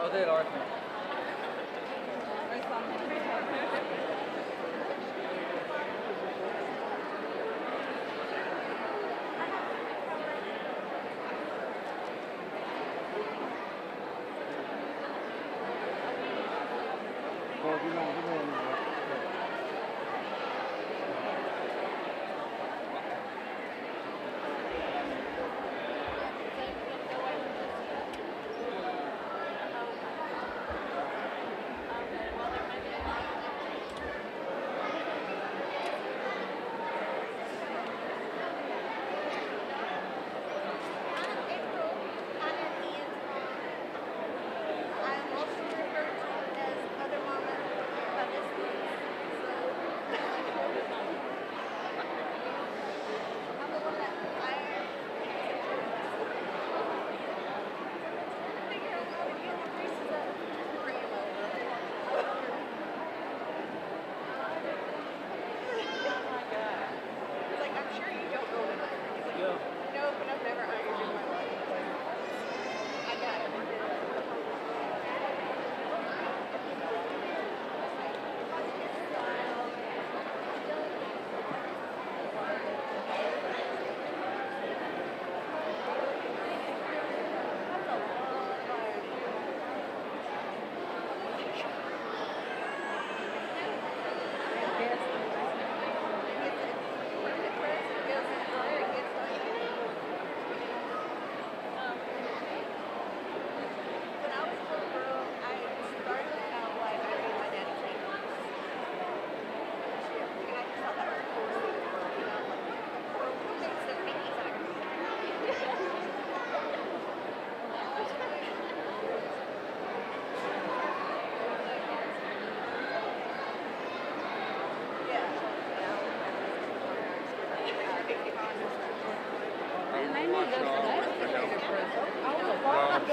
Oh, they are.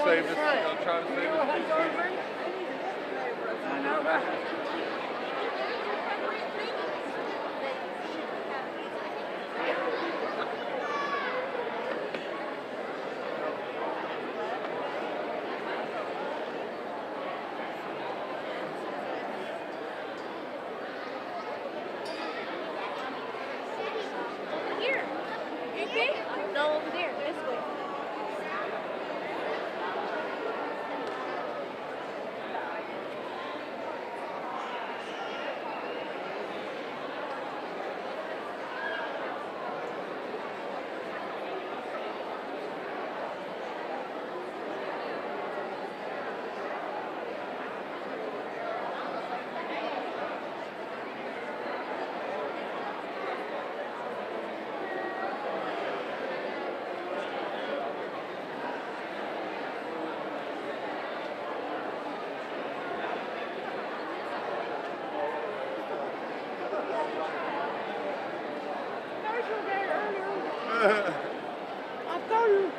Save this. I'm trying to save this. I know, right? Here. Okay? No, over there. This way. I told you.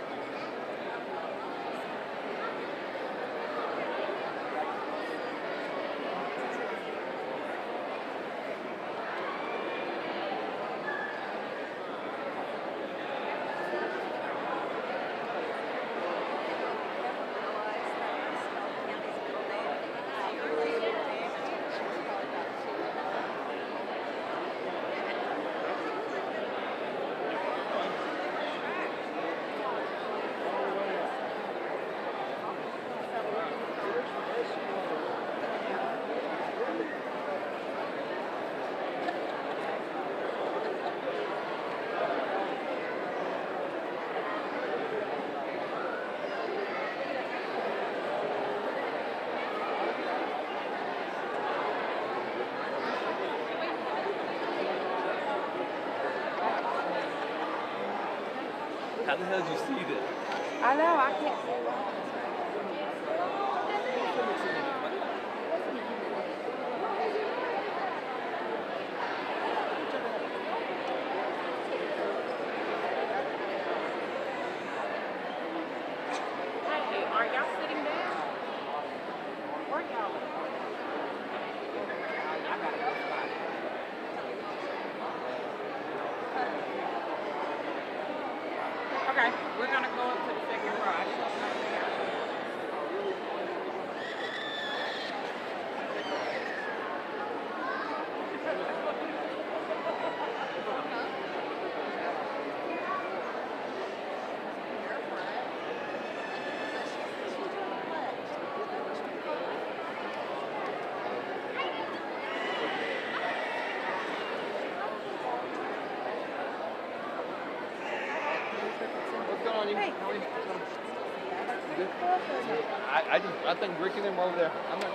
How the hell did you see that? I know, I can't say that. Hey, are y'all sitting down? Where y'all? I got a good spot. Okay, we're gonna go up to the second row. I just want to know there. What's going on, you? How are you? Good? I think Ricky and them are over there. I'm not.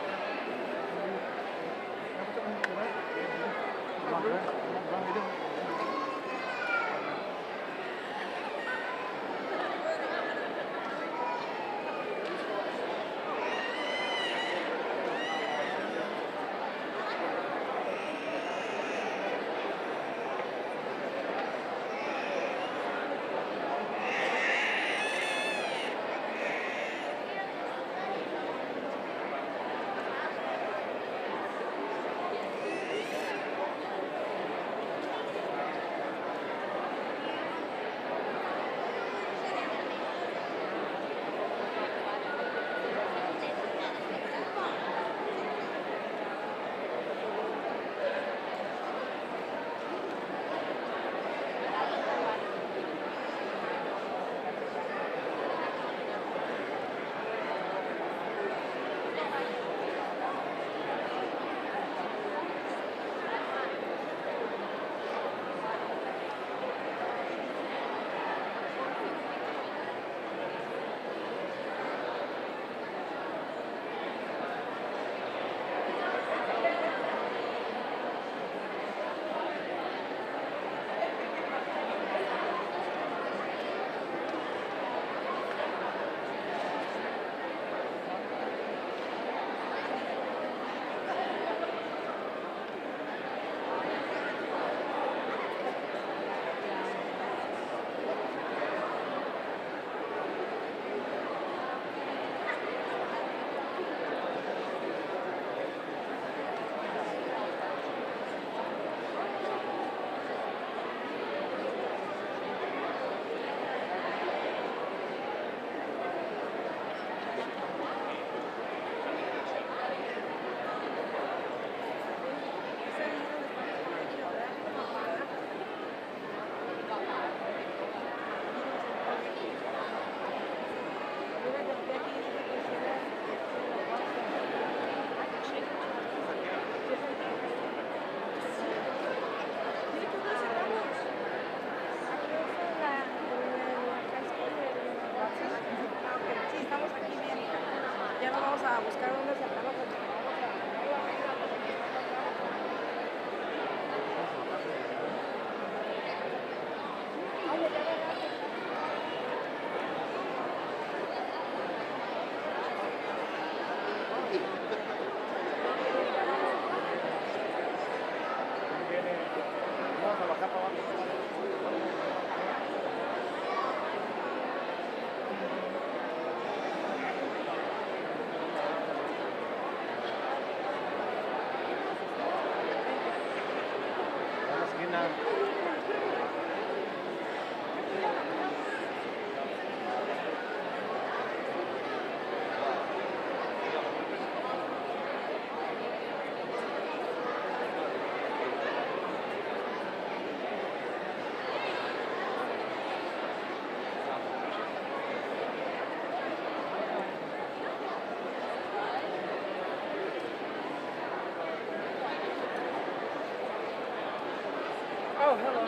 Oh, hello.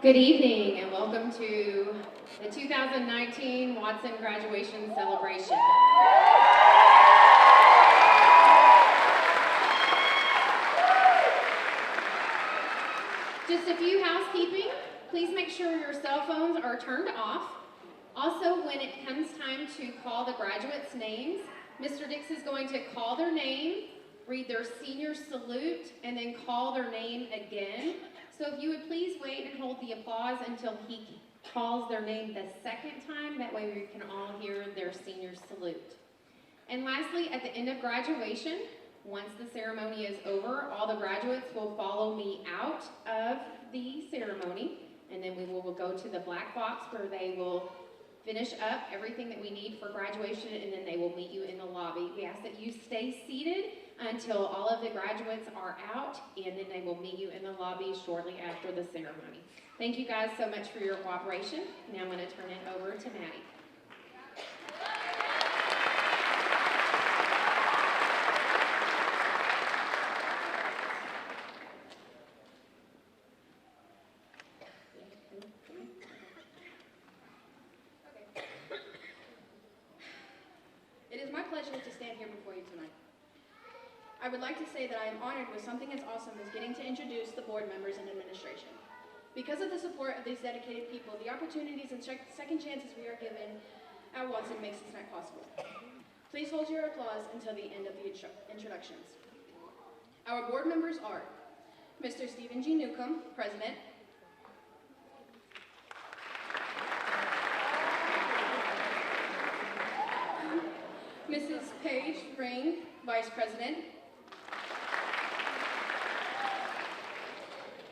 Good evening and welcome to the 2019 Watson Graduation Celebration. Just a few housekeeping. Please make sure your cell phones are turned off. Also, when it comes time to call the graduates' names, Mr. Dix is going to call their name, read their senior salute, and then call their name again. So if you would please wait and hold the applause until he calls their name the second time. That way we can all hear their senior salute. And lastly, at the end of graduation, once the ceremony is over, all the graduates will follow me out of the ceremony, and then we will go to the black box where they will finish up everything that we need for graduation, and then they will meet you in the lobby. We ask that you stay seated until all of the graduates are out, and then they will meet you in the lobby shortly after the ceremony. Thank you guys so much for your cooperation. Now I'm going to turn it over to Maddie. It is my pleasure to stand here before you tonight. I would like to say that I am honored with something as awesome as getting to introduce the board members and administration. Because of the support of these dedicated people, the opportunities and second chances we are given at Watson makes this night possible. Please hold your applause until the end of the introductions. Our board members are Mr. Stephen G. Newcomb, President. Mrs. Paige Ring, Vice President.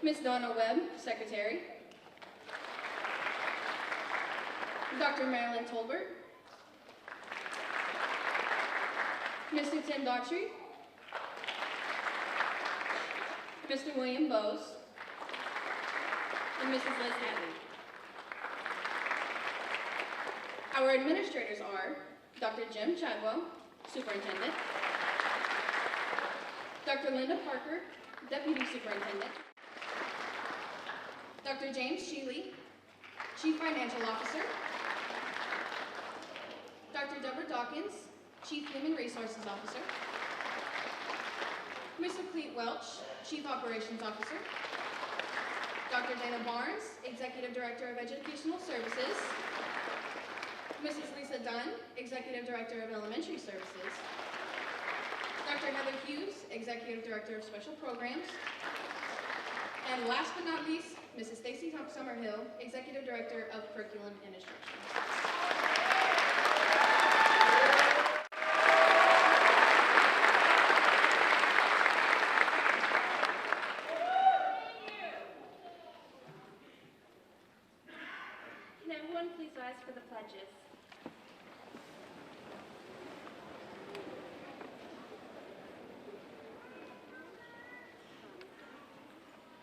Ms. Donna Webb, Secretary. Dr. Marilyn Tolbert. Mr. Tim Daughtry. Mr. William Bowes. And Mrs. Liz Hadley. Our administrators are Dr. Jim Chadwell, Superintendent. Dr. Linda Parker, Deputy Superintendent. Dr. James Sheely, Chief Financial Officer. Dr. Deborah Dawkins, Chief Human Resources Officer. Mr. Clete Welch, Chief Operations Officer. Dr. Dana Barnes, Executive Director of Educational Services. Mrs. Lisa Dunn, Executive Director of Elementary Services. Dr. Heather Hughes, Executive Director of Special Programs. And last but not least, Mrs. Stacy Summerhill, Executive Director of Curriculum and Instruction. Can everyone please rise for the pledges?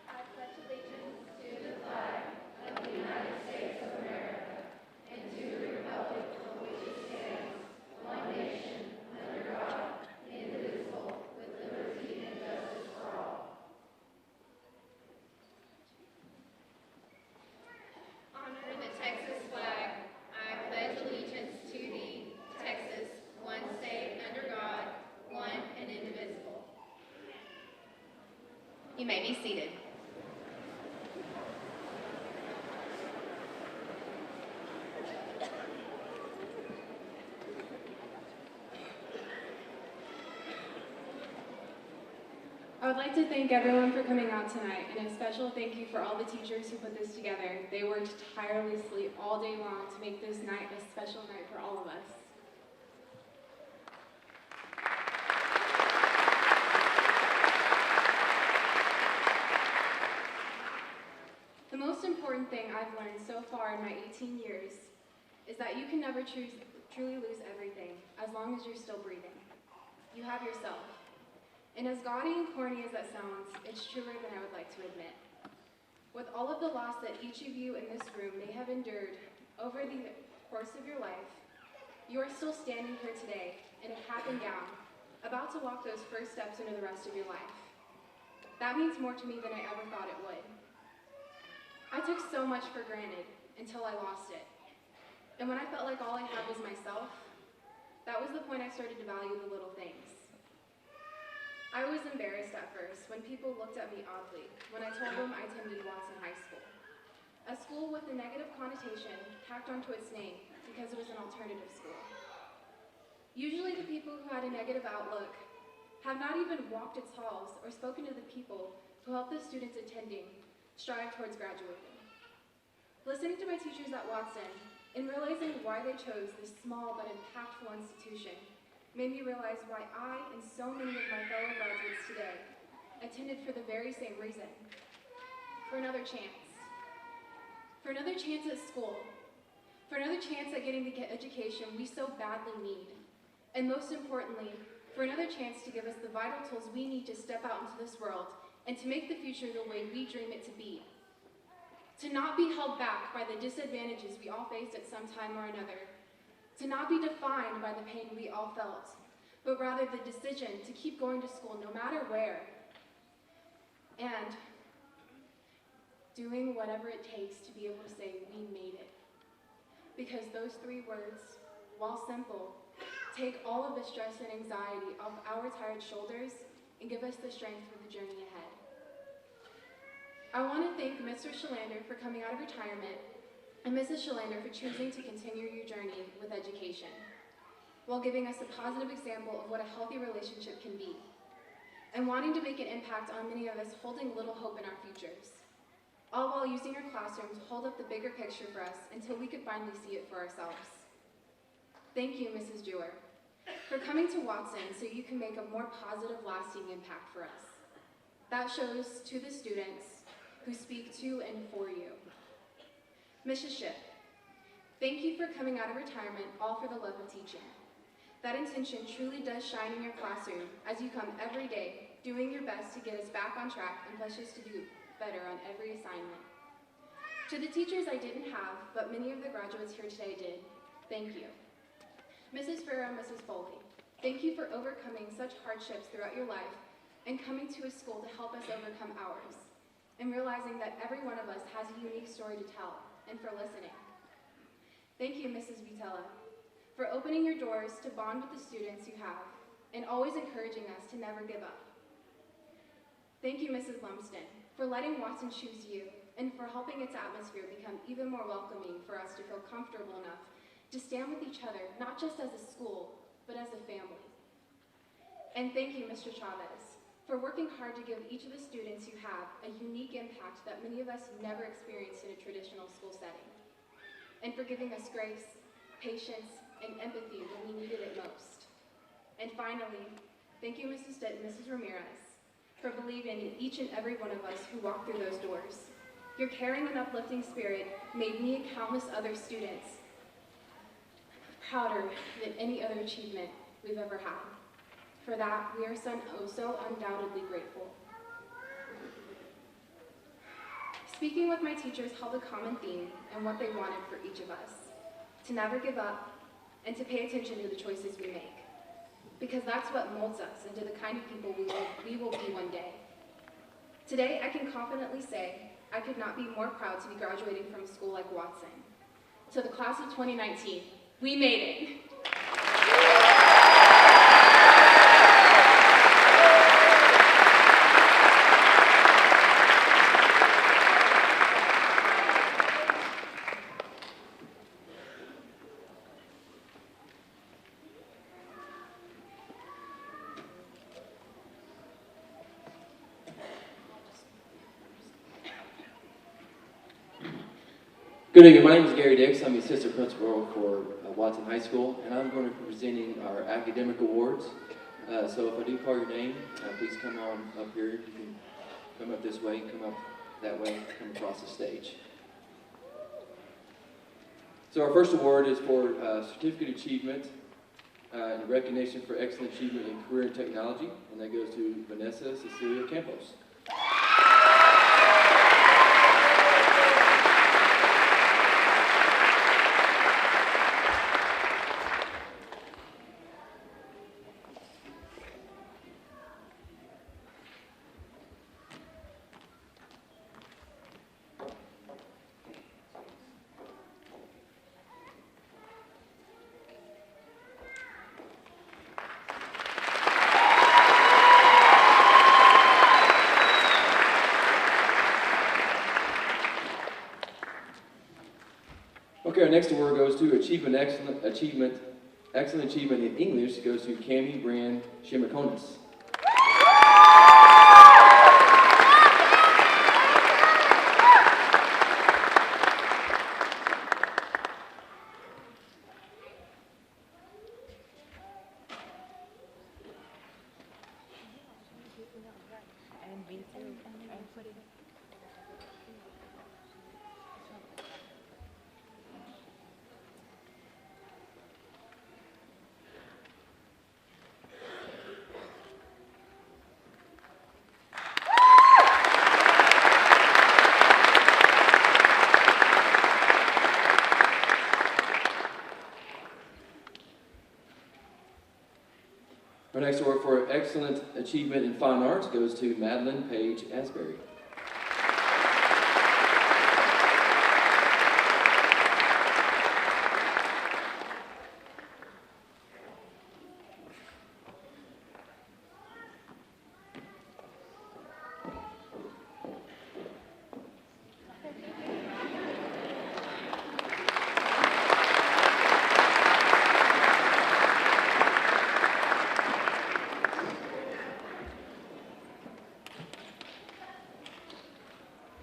I pledge allegiance to the flag of the United States of America and to the republic for which it stands, one nation, under God, indivisible, with liberty and justice for all. Honor the Texas flag. I pledge allegiance to thee, Texas, one state under God, one and indivisible. You may be seated. I would like to thank everyone for coming out tonight, and a special thank you for all the teachers who put this together. They worked tirelessly all day long to make this night a special night for all of us. The most important thing I've learned so far in my 18 years is that you can never truly lose everything as long as you're still breathing. You have yourself. And as gaudy and corny as that sounds, it's truer than I would like to admit. With all of the loss that each of you in this room may have endured over the course of your life, you are still standing here today in a cap and gown, about to walk those first steps into the rest of your life. That means more to me than I ever thought it would. I took so much for granted until I lost it. And when I felt like all I had was myself, that was the point I started to value the little things. I was embarrassed at first when people looked at me oddly when I told them I attended Watson High School, a school with a negative connotation tacked onto its name because it was an alternative school. Usually the people who had a negative outlook have not even walked its halls or spoken to the people who help the students attending strive towards graduating. Listening to my teachers at Watson and realizing why they chose this small but impactful institution made me realize why I and so many of my fellow graduates today attended for the very same reason. For another chance. For another chance at school. For another chance at getting the education we so badly need. And most importantly, for another chance to give us the vital tools we need to step out into this world and to make the future the way we dream it to be. To not be held back by the disadvantages we all faced at some time or another. To not be defined by the pain we all felt, but rather the decision to keep going to school no matter where. And doing whatever it takes to be able to say, we made it. Because those 3 words, while simple, take all of the stress and anxiety off our tired shoulders and give us the strength for the journey ahead. I want to thank Mr. Shalander for coming out of retirement and Mrs. Shalander for choosing to continue your journey with education, while giving us a positive example of what a healthy relationship can be, and wanting to make an impact on many of us holding little hope in our futures, all while using your classroom to hold up the bigger picture for us until we could finally see it for ourselves. Thank you, Mrs. Dewar, for coming to Watson so you can make a more positive, lasting impact for us. That shows to the students who speak to and for you. Mrs. Shipp, thank you for coming out of retirement, all for the love of teaching. That intention truly does shine in your classroom as you come every day, doing your best to get us back on track and push us to do better on every assignment. To the teachers I didn't have, but many of the graduates here today did, thank you. Mrs. Farrow and Mrs. Foley, thank you for overcoming such hardships throughout your life and coming to a school to help us overcome ours, and realizing that every one of us has a unique story to tell, and for listening. Thank you, Mrs. Vitella, for opening your doors to bond with the students you have, and always encouraging us to never give up. Thank you, Mrs. Lumsden, for letting Watson choose you, and for helping its atmosphere become even more welcoming for us to feel comfortable enough to stand with each other, not just as a school, but as a family. And thank you, Mr. Chavez, for working hard to give each of the students you have a unique impact that many of us never experienced in a traditional school setting, and for giving us grace, patience, and empathy when we needed it most. And finally, thank you, Mrs. Stitt and Mrs. Ramirez, for believing in each and every one of us who walked through those doors. Your caring and uplifting spirit made me and countless other students prouder than any other achievement we've ever had. For that, we are so undoubtedly grateful. Speaking with my teachers held a common theme and what they wanted for each of us: to never give up and to pay attention to the choices we make, because that's what molds us into the kind of people we will be one day. Today, I can confidently say I could not be more proud to be graduating from a school like Watson. To the class of 2019, we made it. Good evening, my name is Gary Dix. I'm the assistant principal for Watson High School, and I'm going to be presenting our academic awards. So if I do call your name, please come on up here. You can come up this way, come up that way, come across the stage. So our first award is for Certificate Achievement in Recognition for Excellent Achievement in Career and Technology, and that goes to Vanessa Cecilia Campos. our next award goes to Excellent Achievement in English goes to Cami Brand Shimakonis. And me too. And put it. Our next award for Excellent Achievement in Fine Arts goes to Madeline Page Asbury.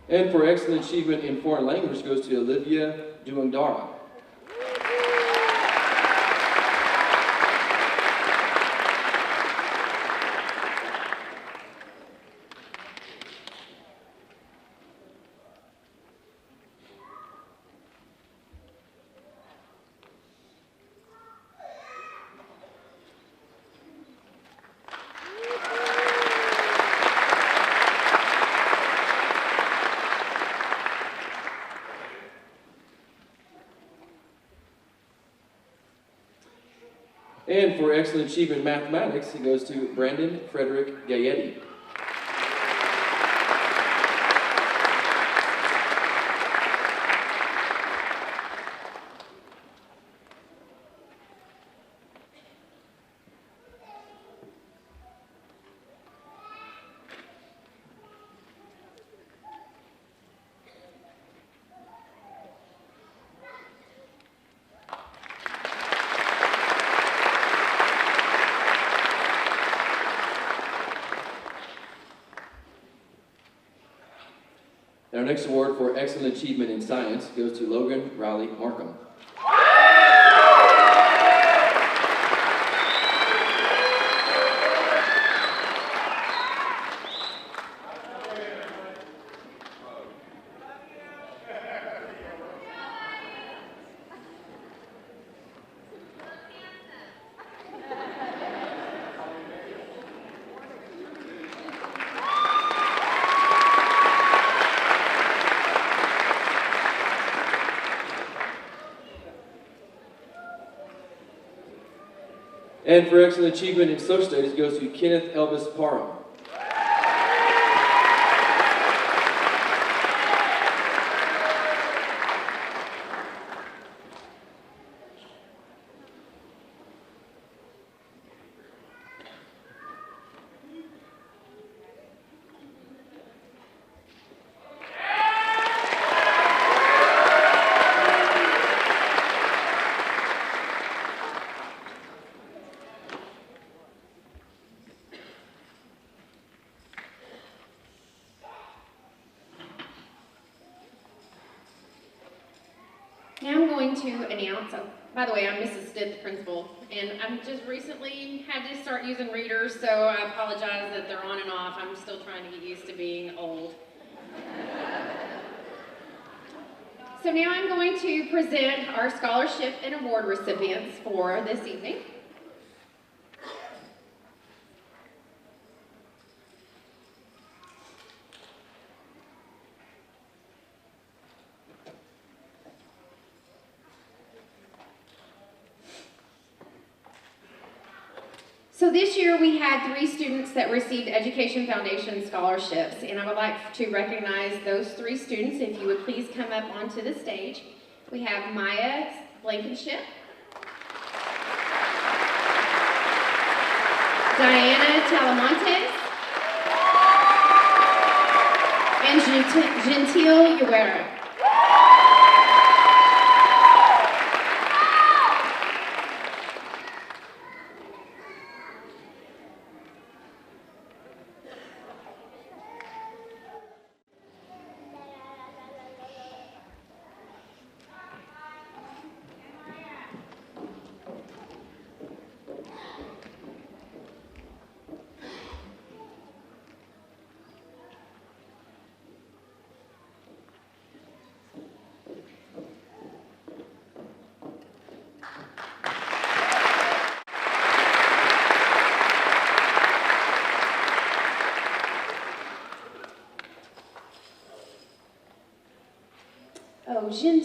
And for Excellent Achievement in Foreign Language goes to Olivia Duangdara. And for Excellent Achievement in Mathematics, it goes to Brandon Frederick Gayetti. And our next award for Excellent Achievement in Science goes to Logan Riley Markham. And for Excellent Achievement in Social Studies goes to Kenneth Elvis Parham. Now I'm going to announce, by the way, I'm Mrs. Stitt, the principal, and I'm just recently had to start using readers, so I apologize that they're on and off. I'm still trying to get used to being old. So now I'm going to present our scholarship and award recipients for this evening. So this year we had 3 students that received Education Foundation scholarships, and I would like to recognize those 3 students. If you would please come up onto the stage. We have Maya Blankenship, Diana Talamontes, and Gentile Uera.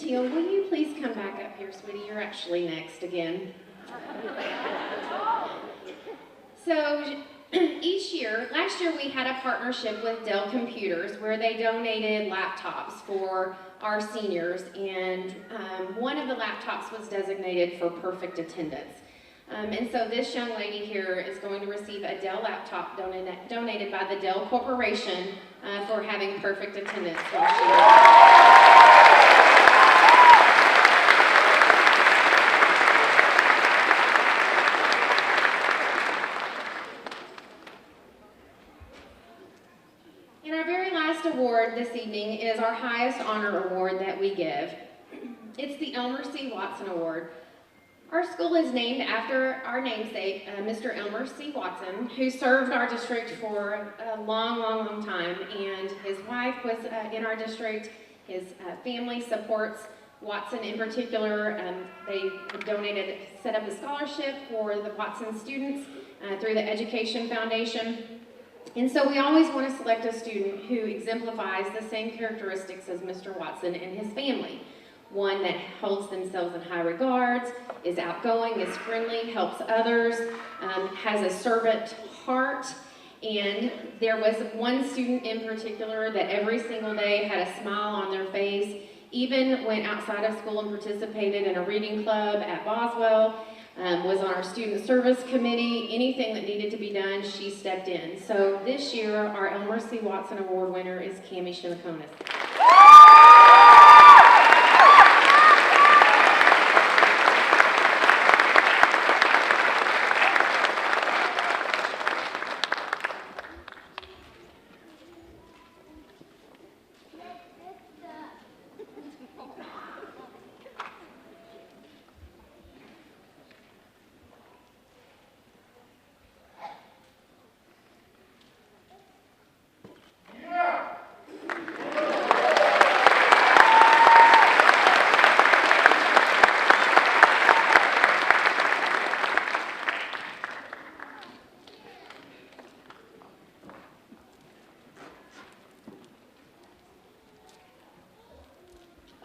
Teal, will you please come back up here, sweetie? You're actually next again. So last year we had a partnership with Dell Computers where they donated laptops for our seniors, and one of the laptops was designated for perfect attendance. And so this young lady here is going to receive a Dell laptop donated by the Dell Corporation for having perfect attendance. And our very last award this evening is our highest honor award that we give. It's the Elmer C. Watson Award. Our school is named after our namesake, Mr. Elmer C. Watson, who served our district for a long, long, long time, and his wife was in our district. His family supports Watson in particular. They set up a scholarship for the Watson students through the Education Foundation. And so we always want to select a student who exemplifies the same characteristics as Mr. Watson and his family. One that holds themselves in high regards, is outgoing, is friendly, helps others, has a servant heart. And there was one student in particular that every single day had a smile on their face, even went outside of school and participated in a reading club at Boswell, was on our student service committee. Anything that needed to be done, she stepped in. So this year, our Elmer C. Watson Award winner is Cami Shimakonis.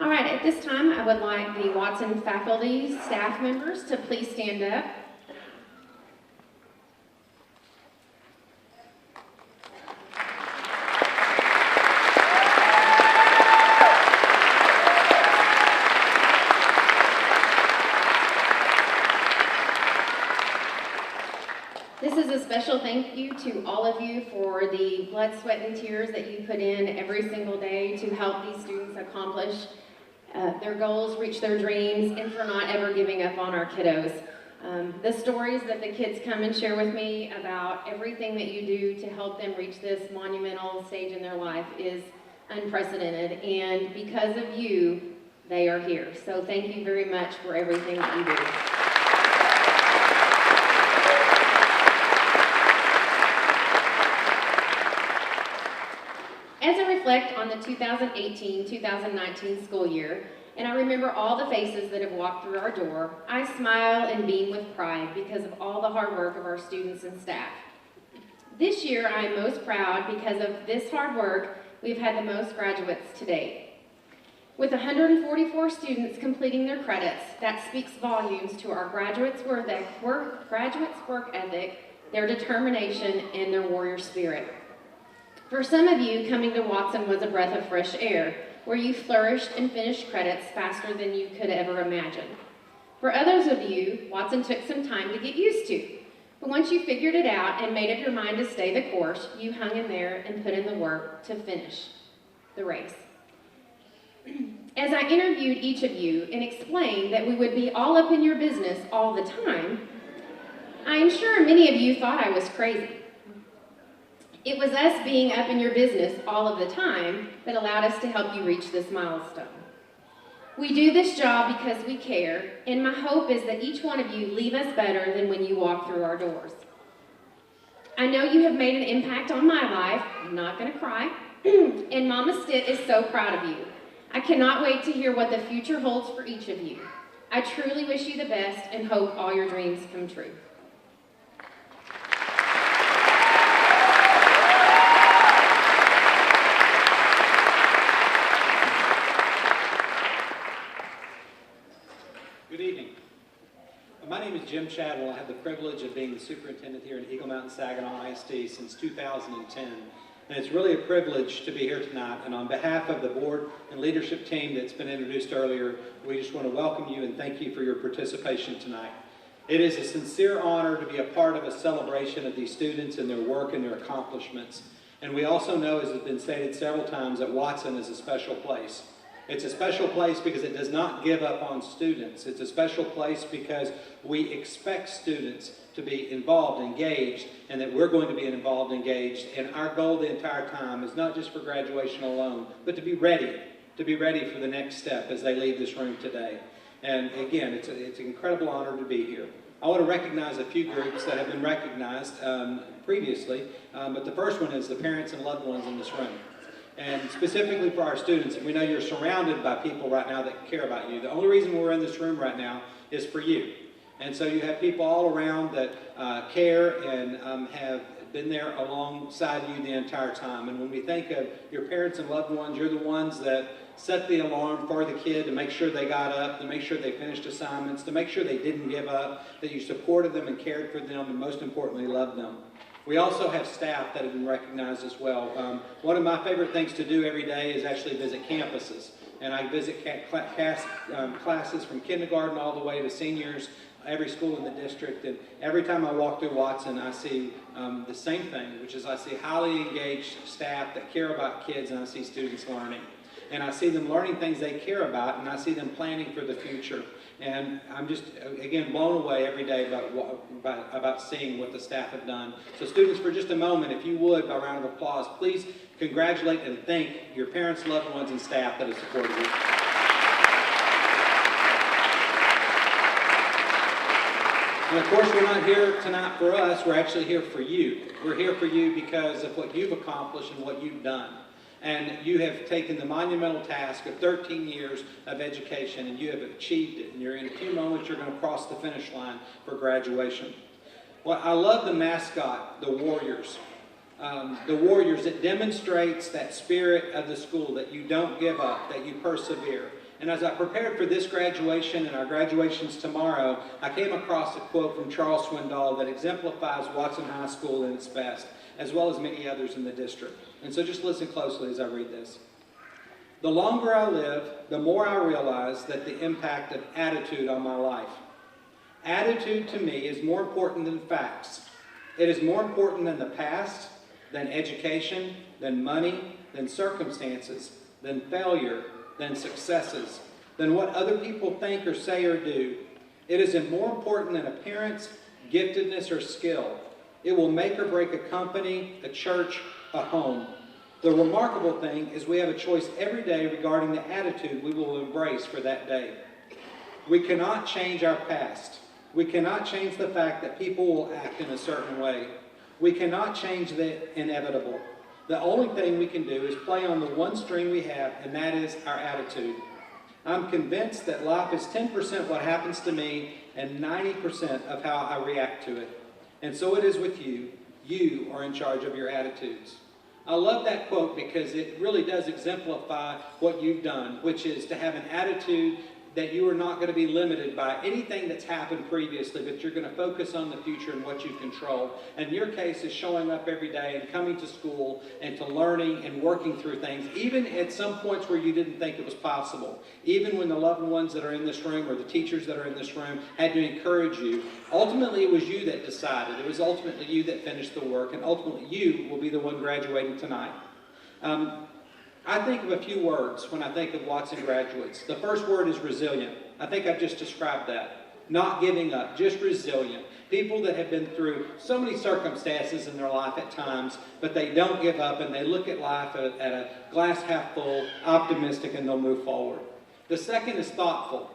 All right, at this time, I would like the Watson faculty, staff members to please stand up. This is a special thank you to all of you for the blood, sweat, and tears that you put in every single day to help these students accomplish their goals, reach their dreams, and for not ever giving up on our kiddos. The stories that the kids come and share with me about everything that you do to help them reach this monumental stage in their life is unprecedented, and because of you, they are here. So thank you very much for everything that you do. As I reflect on the 2018-2019 school year, and I remember all the faces that have walked through our door, I smile and beam with pride because of all the hard work of our students and staff. This year, I am most proud because of this hard work, we've had the most graduates to date. With 144 students completing their credits, that speaks volumes to our graduates' work ethic, their determination, and their warrior spirit. For some of you, coming to Watson was a breath of fresh air, where you flourished and finished credits faster than you could ever imagine. For others of you, Watson took some time to get used to. But once you figured it out and made up your mind to stay the course, you hung in there and put in the work to finish the race. As I interviewed each of you and explained that we would be all up in your business all the time, I am sure many of you thought I was crazy. It was us being up in your business all of the time that allowed us to help you reach this milestone. We do this job because we care, and my hope is that each one of you leave us better than when you walk through our doors. I know you have made an impact on my life, I'm not gonna cry, and Mama Stitt is so proud of you. I cannot wait to hear what the future holds for each of you. I truly wish you the best and hope all your dreams come true. My name is Jim Chadwell. I have the privilege of being the superintendent here in Eagle Mountain Saginaw ISD since 2010. And it's really a privilege to be here tonight. And on behalf of the board and leadership team that's been introduced earlier, we just want to welcome you and thank you for your participation tonight. It is a sincere honor to be a part of a celebration of these students and their work and their accomplishments. And we also know, as has been stated several times, that Watson is a special place. It's a special place because it does not give up on students. It's a special place because we expect students to be involved, engaged, and that we're going to be involved, engaged. And our goal the entire time is not just for graduation alone, but to be ready for the next step as they leave this room today. And again, it's an incredible honor to be here. I want to recognize a few groups that have been recognized previously, but the first one is the parents and loved ones in this room. And specifically for our students, we know you're surrounded by people right now that care about you. The only reason we're in this room right now is for you. And so you have people all around that care and have been there alongside you the entire time. And when we think of your parents and loved ones, you're the ones that set the alarm for the kid to make sure they got up, to make sure they finished assignments, to make sure they didn't give up, that you supported them and cared for them, and most importantly, loved them. We also have staff that have been recognized as well. One of my favorite things to do every day is actually visit campuses. And I visit classes from kindergarten all the way to seniors, every school in the district. And every time I walk through Watson, I see the same thing, which is I see highly engaged staff that care about kids, and I see students learning. And I see them learning things they care about, and I see them planning for the future. And I'm just, again, blown away every day about seeing what the staff have done. So students, for just a moment, if you would, by round of applause, please congratulate and thank your parents, loved ones, and staff that have supported you. And of course, we're not here tonight for us, we're actually here for you. We're here for you because of what you've accomplished and what you've done. And you have taken the monumental task of 13 years of education, and you have achieved it. And you're in a few moments, you're going to cross the finish line for graduation. Well, I love the mascot, the Warriors. The Warriors, it demonstrates that spirit of the school, that you don't give up, that you persevere. And as I prepared for this graduation and our graduations tomorrow, I came across a quote from Charles Swindoll that exemplifies Watson High School in its best, as well as many others in the district. And so just listen closely as I read this. The longer I live, the more I realize that the impact of attitude on my life. Attitude to me is more important than facts. It is more important than the past, than education, than money, than circumstances, than failure, than successes, than what other people think or say or do. It is more important than appearance, giftedness, or skill. It will make or break a company, a church, a home. The remarkable thing is we have a choice every day regarding the attitude we will embrace for that day. We cannot change our past. We cannot change the fact that people will act in a certain way. We cannot change the inevitable. The only thing we can do is play on the one string we have, and that is our attitude. I'm convinced that life is 10% what happens to me and 90% of how I react to it. And so it is with you. You are in charge of your attitudes. I love that quote because it really does exemplify what you've done, which is to have an attitude that you are not going to be limited by anything that's happened previously, but you're going to focus on the future and what you control. And your case is showing up every day and coming to school and to learning and working through things, even at some points where you didn't think it was possible. Even when the loved ones that are in this room or the teachers that are in this room had to encourage you, ultimately it was you that decided. It was ultimately you that finished the work, and ultimately you will be the one graduating tonight. I think of a few words when I think of Watson graduates. The first word is resilient. I think I've just described that. Not giving up, just resilient. People that have been through so many circumstances in their life at times, but they don't give up and they look at life at a glass half full, optimistic, and they'll move forward. The second is thoughtful.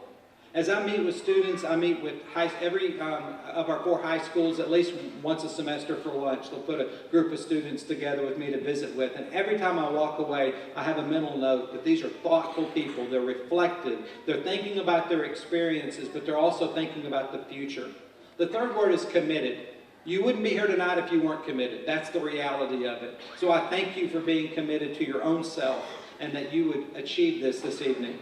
As I meet with students, I meet with every of our 4 high schools at least once a semester for lunch. They'll put a group of students together with me to visit with. And every time I walk away, I have a mental note that these are thoughtful people. They're reflective. They're thinking about their experiences, but they're also thinking about the future. The third word is committed. You wouldn't be here tonight if you weren't committed. That's the reality of it. So I thank you for being committed to your own self and that you would achieve this evening.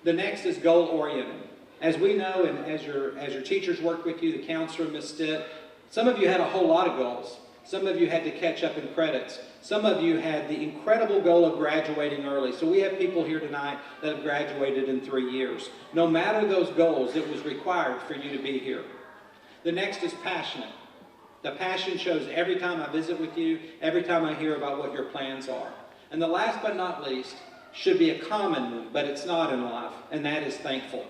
The next is goal-oriented. As we know, and as your teachers work with you, the counselor, Ms. Stitt, some of you had a whole lot of goals. Some of you had to catch up in credits. Some of you had the incredible goal of graduating early. So we have people here tonight that have graduated in 3 years. No matter those goals, it was required for you to be here. The next is passionate. The passion shows every time I visit with you, every time I hear about what your plans are. And the last but not least should be a common one, but it's not in life, and that is thankful.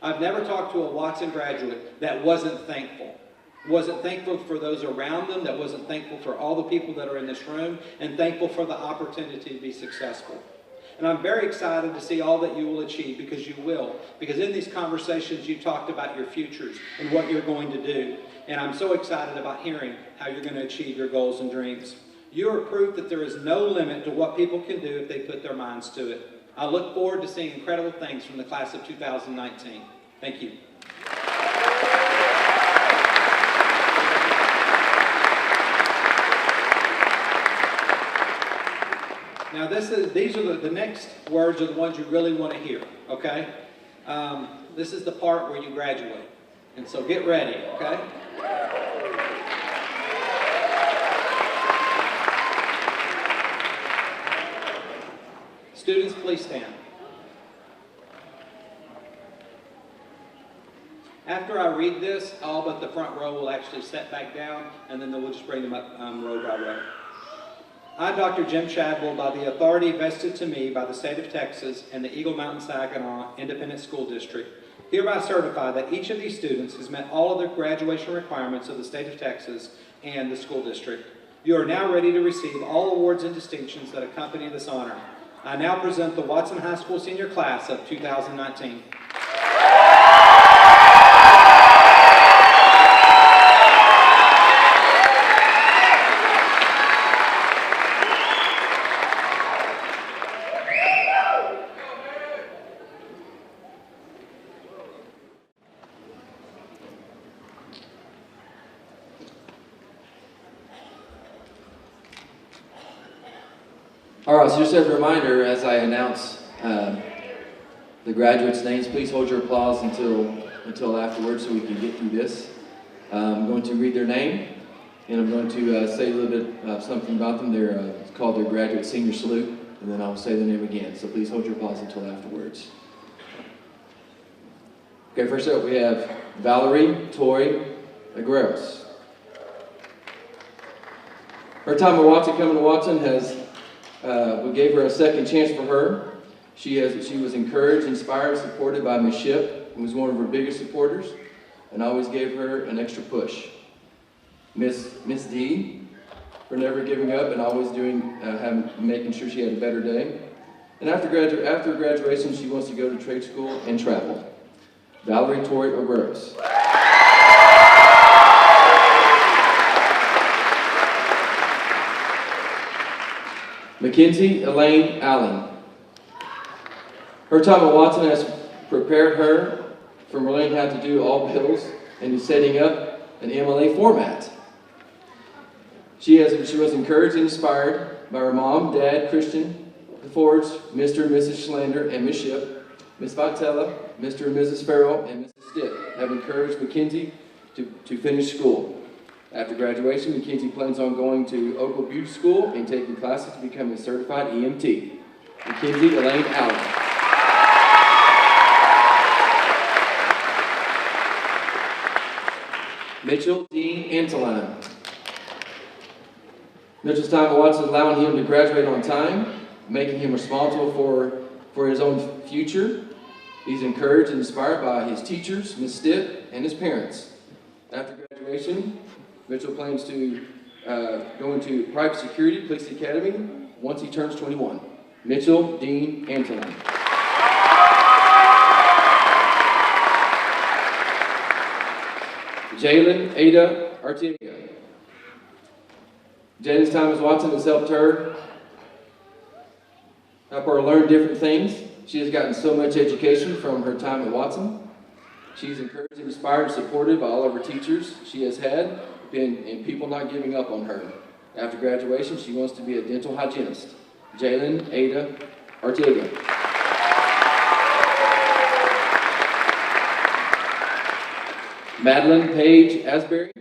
I've never talked to a Watson graduate that wasn't thankful. Wasn't thankful for those around them, that wasn't thankful for all the people that are in this room, and thankful for the opportunity to be successful. And I'm very excited to see all that you will achieve, because you will. Because in these conversations you talked about your futures and what you're going to do. And I'm so excited about hearing how you're going to achieve your goals and dreams. You are proof that there is no limit to what people can do if they put their minds to it. I look forward to seeing incredible things from the class of 2019. Thank you. Now these are the next words are the ones you really want to hear, okay? This is the part where you graduate. And so get ready, okay? Students, please stand. After I read this, all but the front row will actually sit back down, and then we'll just bring them up row by row. I, Dr. Jim Chadwell, by the authority vested to me by the state of Texas and the Eagle Mountain Saginaw Independent School District, hereby certify that each of these students has met all of the graduation requirements of the state of Texas and the school district. You are now ready to receive all awards and distinctions that accompany this honor. I now present the Watson High School Senior Class of 2019. All right, so just as a reminder, as I announce the graduates' names, please hold your applause until afterwards so we can get through this. I'm going to read their name, and I'm going to say a little bit of something about them. It's called their graduate senior salute, and then I'll say their name again. So please hold your applause until afterwards. Okay, first up we have Valerie Toy Agueros. Her time at Watson, coming to Watson, we gave her a second chance for her. She was encouraged, inspired, supported by Ms. Ship, who was one of her biggest supporters, and always gave her an extra push. Miss D, for never giving up and always making sure she had a better day. And after graduation, she wants to go to trade school and travel. Valerie Toy Agueros. Mackenzie Elaine Allen. Her time at Watson has prepared her from learning how to do all bills and to setting up an MLA format. She was encouraged and inspired by her mom, dad, Christian, the Fords, Mr. and Mrs. Schlander, and Ms. Ship. Ms. Vitella, Mr. and Mrs. Farrell, and Mrs. Stitt have encouraged Mackenzie to finish school. After graduation, Mackenzie plans on going to Oakville Beauty School and taking classes to become a certified EMT. Mackenzie Elaine Allen. Mitchell Dean Antolin. Mitchell's time at Watson allowing him to graduate on time, making him responsible for his own future. He's encouraged and inspired by his teachers, Ms. Stitt, and his parents. After graduation, Mitchell plans to go into private security, police academy, once he turns 21. Mitchell Dean Antolin. Jalen Ada Arteaga. Jalen's time as Watson has help her learn different things. She has gotten so much education from her time at Watson. She's encouraged and inspired and supported by all of her teachers she has had, and people not giving up on her. After graduation, she wants to be a dental hygienist. Jalen Ada Arteaga. Madeline Paige Asbury.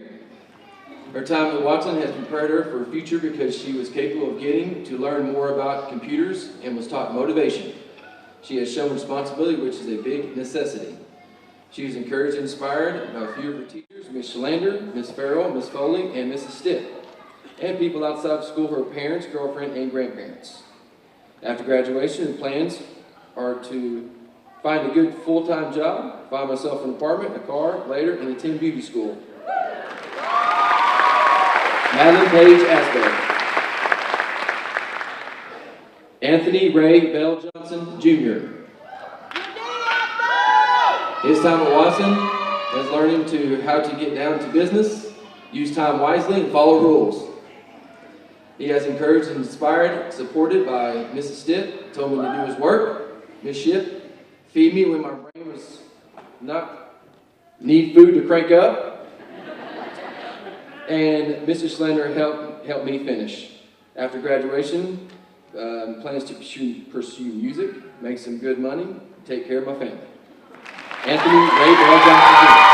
Her time at Watson has prepared her for a future because she was capable of getting to learn more about computers and was taught motivation. She has shown responsibility, which is a big necessity. She was encouraged and inspired by a few of her teachers, Ms. Shalander, Ms. Farrell, Ms. Foley, and Mrs. Stitt, and people outside of school, her parents, girlfriend, and grandparents. After graduation, her plans are to find a good full-time job, find myself an apartment, a car, later, and attend beauty school. Madeline Paige Asbury. Anthony Ray Bell Johnson, Jr. His time at Watson is learning how to get down to business, use time wisely, and follow rules. He has encouraged and inspired, supported by Mrs. Stitt, told me to do his work. Miss Ship, feed me when my brain was not need food to crank up. And Mr. Slender helped me finish. After graduation, plans to pursue music, make some good money, take care of my family. Anthony Ray Bell Johnson Jr.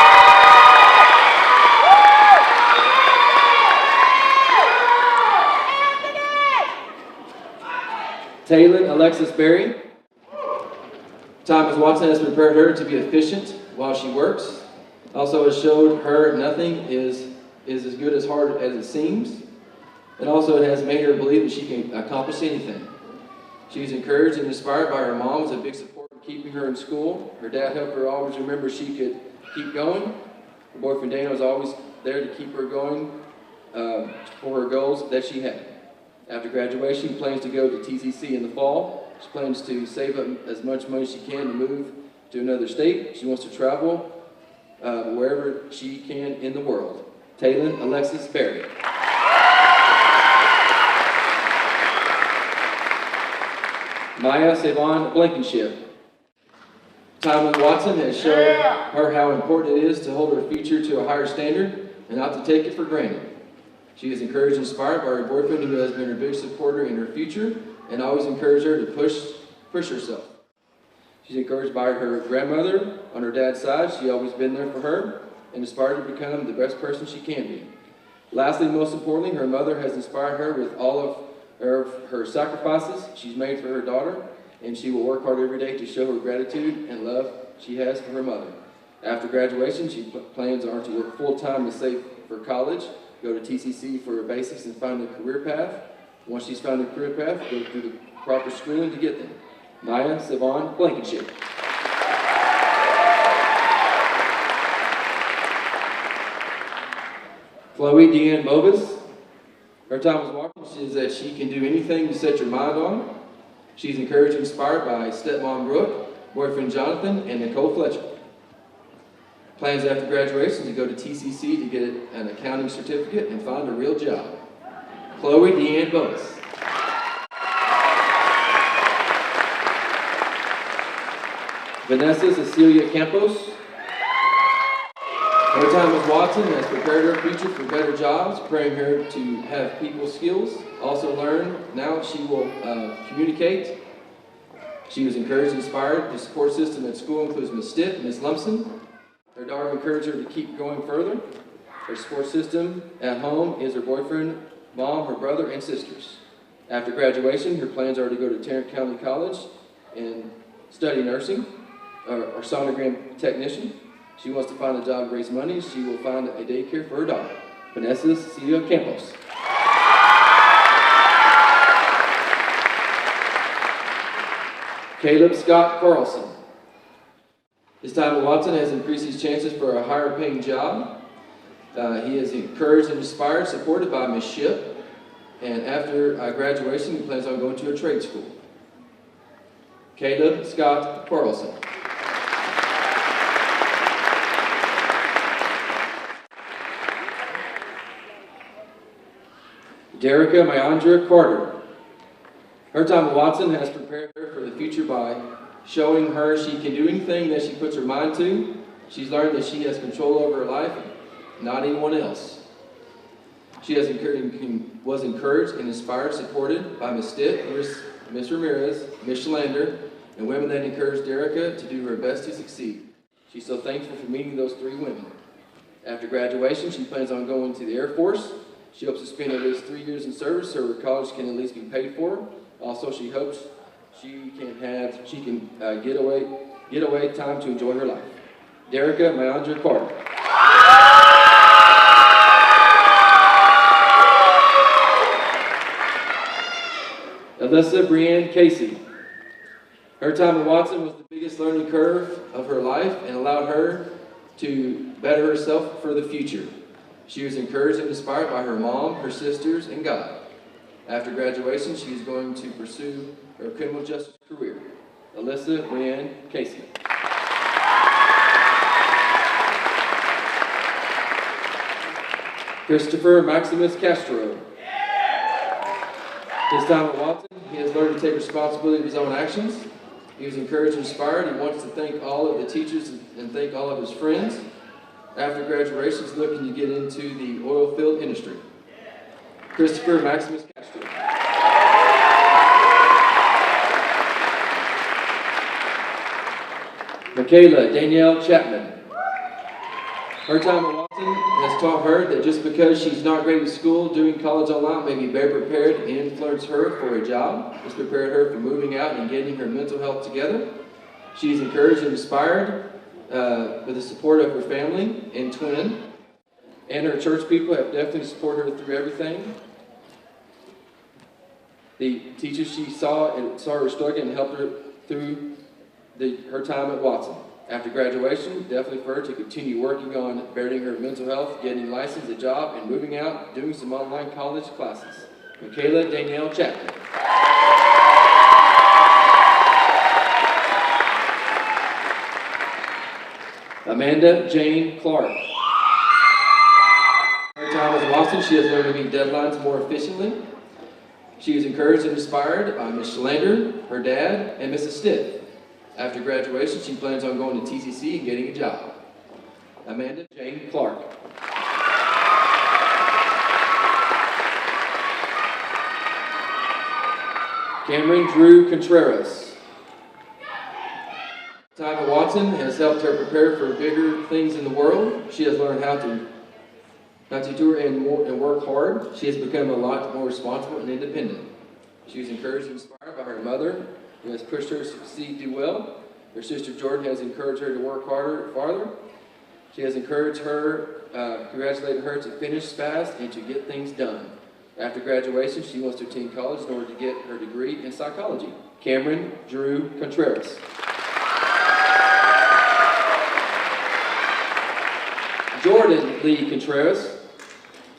Taylor Alexis Berry. Thomas Watson has prepared her to be efficient while she works. Also has showed her nothing is as good as hard as it seems. And also it has made her believe that she can accomplish anything. She was encouraged and inspired by her mom, was a big support in keeping her in school. Her dad helped her always remember she could keep going. Her boyfriend Dana was always there to keep her going for her goals that she had. After graduation, she plans to go to TCC in the fall. She plans to save up as much money as she can to move to another state. She wants to travel wherever she can in the world. Taylor Alexis Berry. Maya Savon Blankenship. Thomas Watson has shown her how important it is to hold her future to a higher standard and not to take it for granted. She is encouraged and inspired by her boyfriend, who has been her big supporter in her future and always encouraged her to push herself. She's encouraged by her grandmother on her dad's side. She's always been there for her and inspired her to become the best person she can be. Lastly, most importantly, her mother has inspired her with all of her sacrifices she's made for her daughter, and she will work hard every day to show her gratitude and love she has for her mother. After graduation, she plans are to work full-time to save for college, go to TCC for her basics and find a career path. Once she's found a career path, go through the proper schooling to get there. Maya Savon Blankenship. Chloe Deanne Bobas. Her time was walking is that she can do anything to set your mind on. She's encouraged and inspired by stepmom Brooke, boyfriend Jonathan, and Nicole Fletcher. Plans after graduation to go to TCC to get an accounting certificate and find a real job. Chloe Deanne Bobas. Vanessa Cecilia Campos. Her time with Watson has prepared her future for better jobs, preparing her to have people skills. Also learn, now she will communicate. She was encouraged and inspired. The support system at school includes Ms. Stitt and Ms. Lumpson. Her daughter encouraged her to keep going further. Her support system at home is her boyfriend, mom, her brother, and sisters. After graduation, her plans are to go to Tarrant County College and study nursing, or sonogram technician. She wants to find a job to raise money. She will find a daycare for her daughter, Vanessa Cecilia Campos. Caleb Scott Carlson. His time at Watson has increased his chances for a higher paying job. He is encouraged and inspired, supported by Ms. Ship. And after graduation, he plans on going to a trade school. Caleb Scott Carlson. Derica Myandra Carter. Her time at Watson has prepared her for the future by showing her she can do anything that she puts her mind to. She's learned that she has control over her life, not anyone else. She was encouraged and inspired, supported by Ms. Stitt, Ms. Ramirez, Ms. Shalander, and women that encouraged Derica to do her best to succeed. She's so thankful for meeting those three women. After graduation, she plans on going to the Air Force. She hopes to spend at least 3 years in service so her college can at least be paid for. Also, she hopes she can get away time to enjoy her life. Derica Mayandra Carter. Alyssa Brianne Casey. Her time at Watson was the biggest learning curve of her life and allowed her to better herself for the future. She was encouraged and inspired by her mom, her sisters, and God. After graduation, she is going to pursue her criminal justice career. Alyssa Brianne Casey. Christopher Maximus Castro. His time at Watson, he has learned to take responsibility of his own actions. He was encouraged and inspired. He wants to thank all of the teachers and thank all of his friends. After graduation, he's looking to get into the oil field industry. Christopher Maximus Castro. Michaela Danielle Chapman. Her time at Watson has taught her that just because she's not great at school, doing college online may be better prepared and influence her for a job. It's prepared her for moving out and getting her mental health together. She's encouraged and inspired with the support of her family and twin. And her church people have definitely supported her through everything. The teachers she saw her struggling and helped her through her time at Watson. After graduation, definitely for her to continue working on bettering her mental health, getting licensed, a job, and moving out, doing some online college classes. Michaela Danielle Chapman. Amanda Jane Clark. Her time at Watson, she has learned to meet deadlines more efficiently. She is encouraged and inspired by Ms. Schlander, her dad, and Mrs. Stitt. After graduation, she plans on going to TCC and getting a job. Amanda Jane Clark. Cameron Drew Contreras. Time at Watson has helped her prepare for bigger things in the world. She has learned how to tour and work hard. She has become a lot more responsible and independent. She was encouraged and inspired by her mother, who has pushed her to succeed, do well. Her sister Jordan has encouraged her to work farther. She has encouraged her, congratulated her to finish fast and to get things done. After graduation, she wants to attend college in order to get her degree in psychology. Cameron Drew Contreras. Jordan Lee Contreras.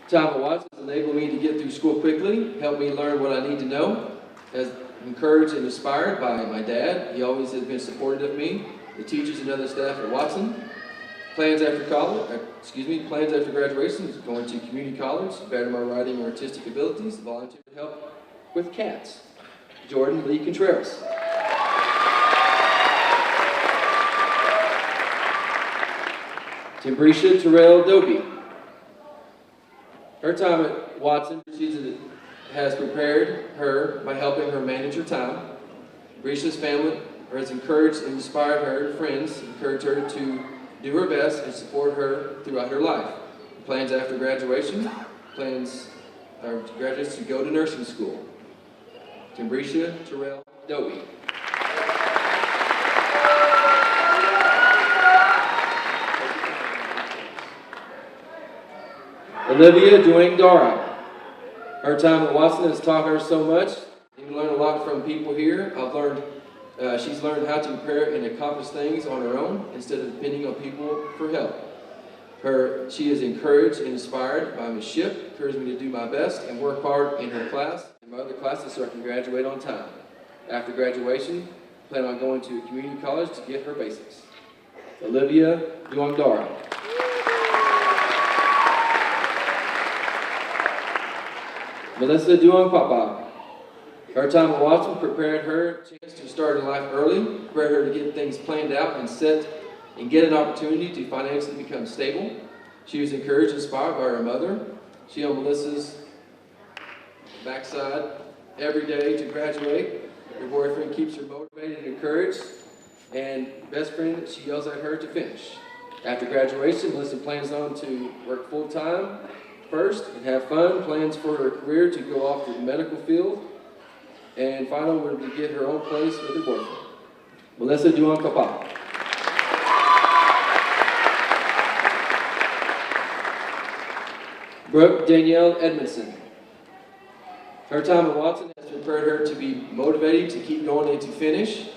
Time at Watson has enabled me to get through school quickly, helped me learn what I need to know, has encouraged and inspired by my dad. He always has been supportive of me, the teachers and other staff at Watson. Plans after graduation is going to community college, better my writing and artistic abilities, volunteer to help with cats. Jordan Lee Contreras. Timbrisha Terrell Dobie. Her time at Watson, she has prepared her by helping her manage her time. Brisha's family has encouraged and inspired her friends, encouraged her to do her best and support her throughout her life. Plans after graduation, plans to go to nursing school. Timbrisha Terrell Dobie. Olivia Dwayne Dara. Her time at Watson has taught her so much. You can learn a lot from people here. She's learned how to prepare and accomplish things on her own instead of depending on people for help. She is encouraged and inspired by Ms. Ship, encouraged me to do my best and work hard in her class and my other classes so I can graduate on time. After graduation, plan on going to a community college to get her basics. Olivia Duangdara. Melissa Duong-Papa. Her time at Watson prepared her chance to start in life early, prepared her to get things planned out and set and get an opportunity to financially become stable. She was encouraged and inspired by her mother. She on Melissa's backside every day to graduate. Her boyfriend keeps her motivated and encouraged. And best friend, she yells at her to finish. After graduation, Melissa plans on to work full-time first and have fun, plans for her career to go off to the medical field, and finally, we're to get her own place with her boyfriend. Melissa Duan Kappa. Brooke Danielle Edmondson. Her time at Watson has prepared her to be motivated to keep going and to finish.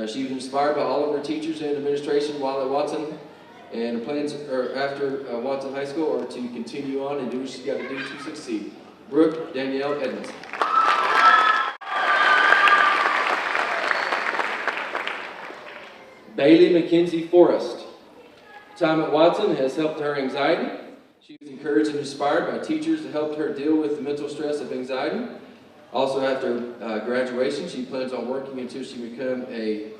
She was inspired by all of her teachers and administration while at Watson, and her plans after Watson High School are to continue on and do what she's got to do to succeed. Brooke Danielle Edmondson. Bailey Mackenzie Forrest. Time at Watson has helped her anxiety. She was encouraged and inspired by teachers to help her deal with the mental stress of anxiety. Also, after graduation, she plans on working until she becomes a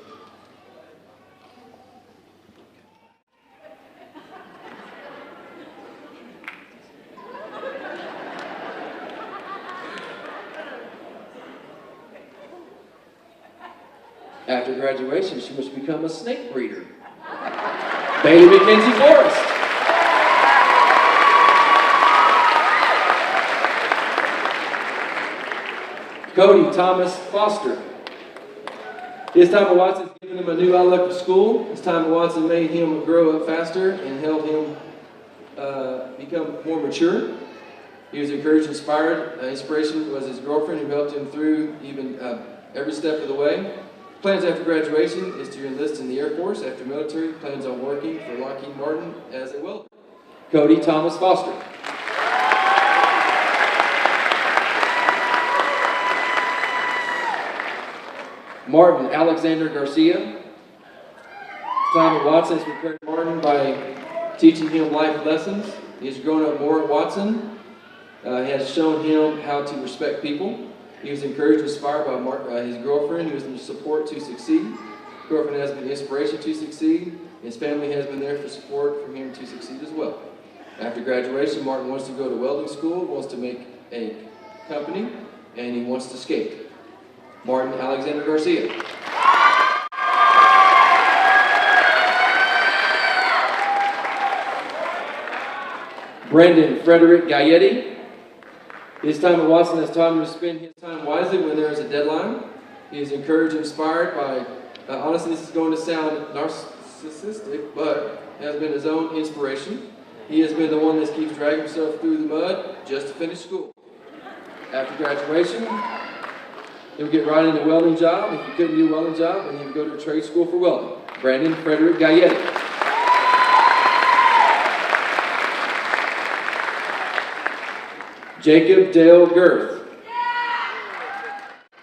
After graduation, she must become a snake breeder. Bailey Mackenzie Forrest. Cody Thomas Foster. His time at Watson has given him a new outlook of school. His time at Watson made him grow up faster and helped him become more mature. He was encouraged, inspired. Inspiration was his girlfriend who helped him through even every step of the way. Plans after graduation is to enlist in the Air Force. After military, plans on working for Lockheed Martin as a welder. Cody Thomas Foster. Martin Alexander Garcia. Time at Watson has prepared Martin by teaching him life lessons. He has grown up more at Watson. He has shown him how to respect people. He was encouraged and inspired by his girlfriend, who was in support to succeed. His girlfriend has been inspiration to succeed. His family has been there for support for him to succeed as well. After graduation, Martin wants to go to welding school, wants to make a company, and he wants to skate. Martin Alexander Garcia. Brendan Frederick Gayetti. His time at Watson has taught him to spend his time wisely when there is a deadline. He is encouraged and inspired by, honestly, this is going to sound narcissistic, but has been his own inspiration. He has been the one that keeps dragging himself through the mud just to finish school. After graduation, he'll get right into a welding job. If he couldn't do a welding job, then he would go to a trade school for welding. Brandon Frederick Gayetti. Jacob Dale Girth.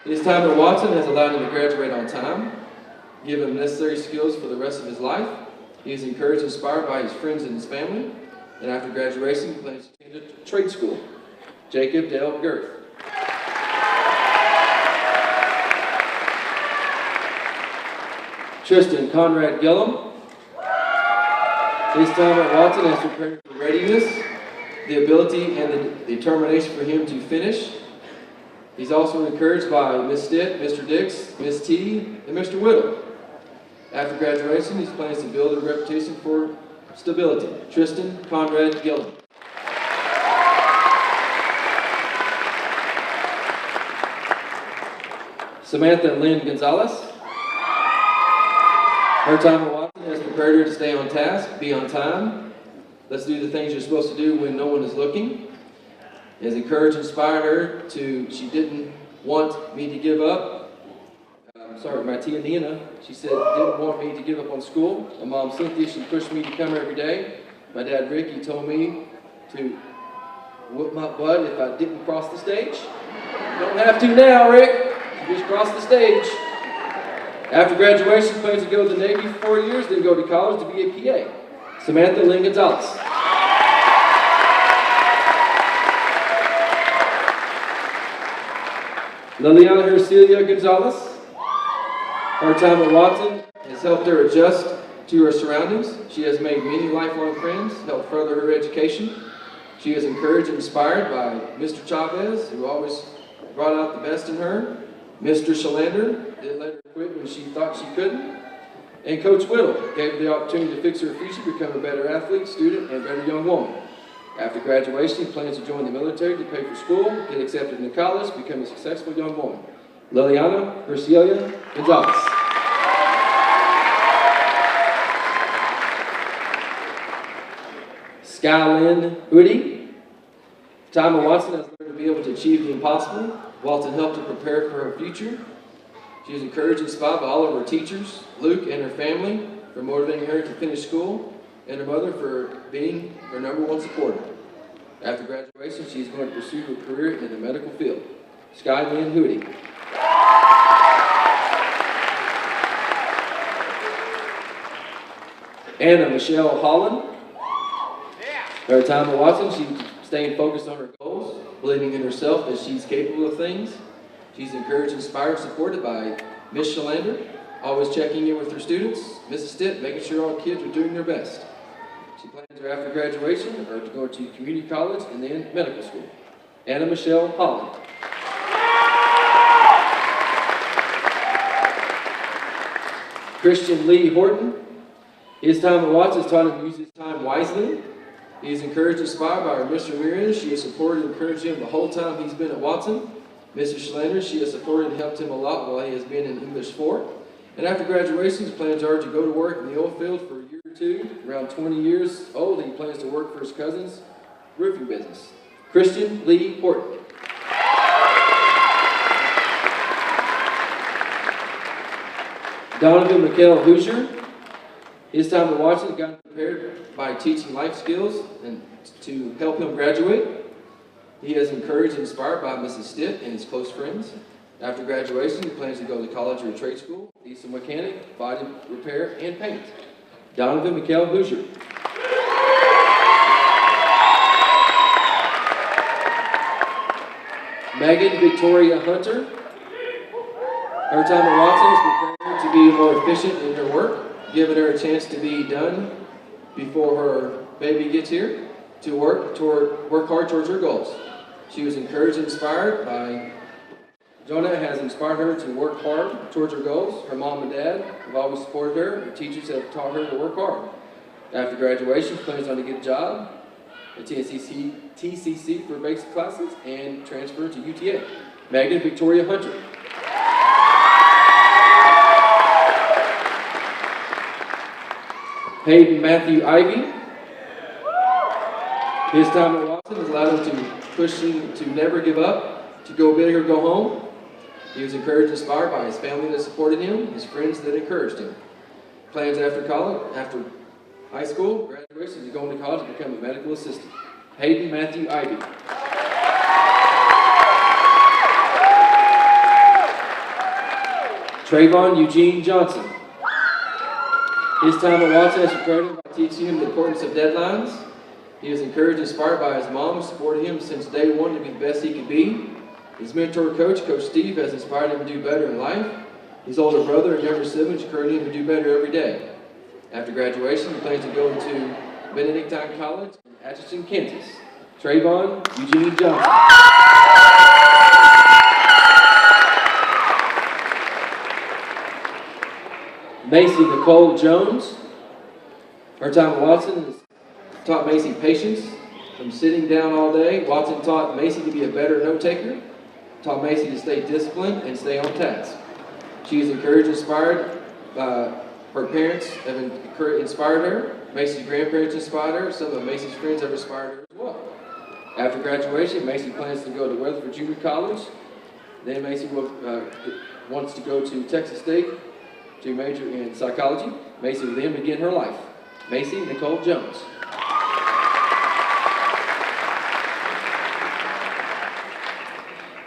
His time at Watson has allowed him to graduate on time, give him necessary skills for the rest of his life. He is encouraged and inspired by his friends and his family. And after graduation, he plans to attend a trade school. Jacob Dale Girth. Tristan Conrad Gillum. His time at Watson has prepared for readiness, the ability and the determination for him to finish. He's also encouraged by Miss Stitt, Mr. Dix, Miss T, and Mr. Whittle. After graduation, he plans to build a reputation for stability. Tristan Conrad Gillum. Samantha Lynn Gonzalez. Her time at Watson has prepared her to stay on task, be on time. Let's do the things you're supposed to do when no one is looking. It has encouraged and inspired her she didn't want me to give up. My tia Nina, she said, didn't want me to give up on school. My mom Cynthia, she pushed me to come every day. My dad Rick, he told me to whoop my butt if I didn't cross the stage. Don't have to now, Rick. You just crossed the stage. After graduation, she plans to go to the Navy for 4 years, then go to college to be a PA. Samantha Lynn Gonzalez. Liliana Hercilia Gonzalez. Her time at Watson has helped her adjust to her surroundings. She has made many lifelong friends, helped further her education. She is encouraged and inspired by Mr. Chavez, who always brought out the best in her. Mr. Shalander didn't let her quit when she thought she couldn't. And Coach Whittle gave her the opportunity to fix her future, become a better athlete, student, and better young woman. After graduation, she plans to join the military to pay for school, get accepted into college, become a successful young woman. Liliana Hercelia Gonzalez. Skylyn Hoodie. Tama Watson has learned to be able to achieve the impossible. Walton helped her prepare for her future. She is encouraged and inspired by all of her teachers, Luke and her family, for motivating her to finish school, and her mother for being her #1 supporter. After graduation, she is going to pursue her career in the medical field. Skylyn Hoodie. Anna Michelle Holland. Her time at Watson, she's staying focused on her goals, believing in herself that she's capable of things. She's encouraged, inspired, supported by Miss Shalander, always checking in with her students. Mrs. Stitt, making sure all kids are doing their best. She plans her after graduation or to go to community college and then medical school. Anna Michelle Holland. Christian Lee Horton. His time at Watson has taught him to use his time wisely. He is encouraged and inspired by her Mr. Miriam. She has supported and encouraged him the whole time he's been at Watson. Mrs. Schlander, she has supported and helped him a lot while he has been in English 4. And after graduation, his plans are to go to work in the oil field for a year or two. Around 20 years old, he plans to work for his cousin's roofing business. Christian Lee Horton. Donovan McKell Hoosier. His time at Watson got prepared by teaching life skills and to help him graduate. He is encouraged and inspired by Mrs. Stitt and his close friends. After graduation, he plans to go to college or a trade school, diesel mechanic, body repair, and paint. Donovan McKell Hoosier. Megan Victoria Hunter. Her time at Watson is preparing to be more efficient in her work, giving her a chance to be done before her baby gets here, to work hard towards her goals. She was encouraged and inspired by Jonah has inspired her to work hard towards her goals. Her mom and dad have always supported her. Her teachers have taught her to work hard. After graduation, she plans on to get a job at TCC for basic classes and transfer to UTA. Megan Victoria Hunter. Hayden Matthew Ivy. His time at Watson has allowed him to push him to never give up, to go big or go home. He was encouraged and inspired by his family that supported him, his friends that encouraged him. Plans after college, after high school, graduation, to go into college and become a medical assistant. Hayden Matthew Ivy. Trayvon Eugene Johnson. His time at Watson has prepared him by teaching him the importance of deadlines. He was encouraged and inspired by his mom, who supported him since day one to be the best he could be. His mentor coach, Coach Steve, has inspired him to do better in life. His older brother and younger siblings encourage him to do better every day. After graduation, he plans to go to Benedictine College in Atchison, Kansas. Trayvon Eugene Johnson. Macy Nicole Jones. Her time at Watson has taught Macy patience from sitting down all day. Watson taught Macy to be a better note-taker, taught Macy to stay disciplined and stay on task. She is encouraged and inspired by her parents have inspired her. Macy's grandparents inspired her. Some of Macy's friends have inspired her as well. After graduation, Macy plans to go to Weatherford Junior College. Then Macy wants to go to Texas State to major in psychology. Macy will then begin her life. Macy Nicole Jones.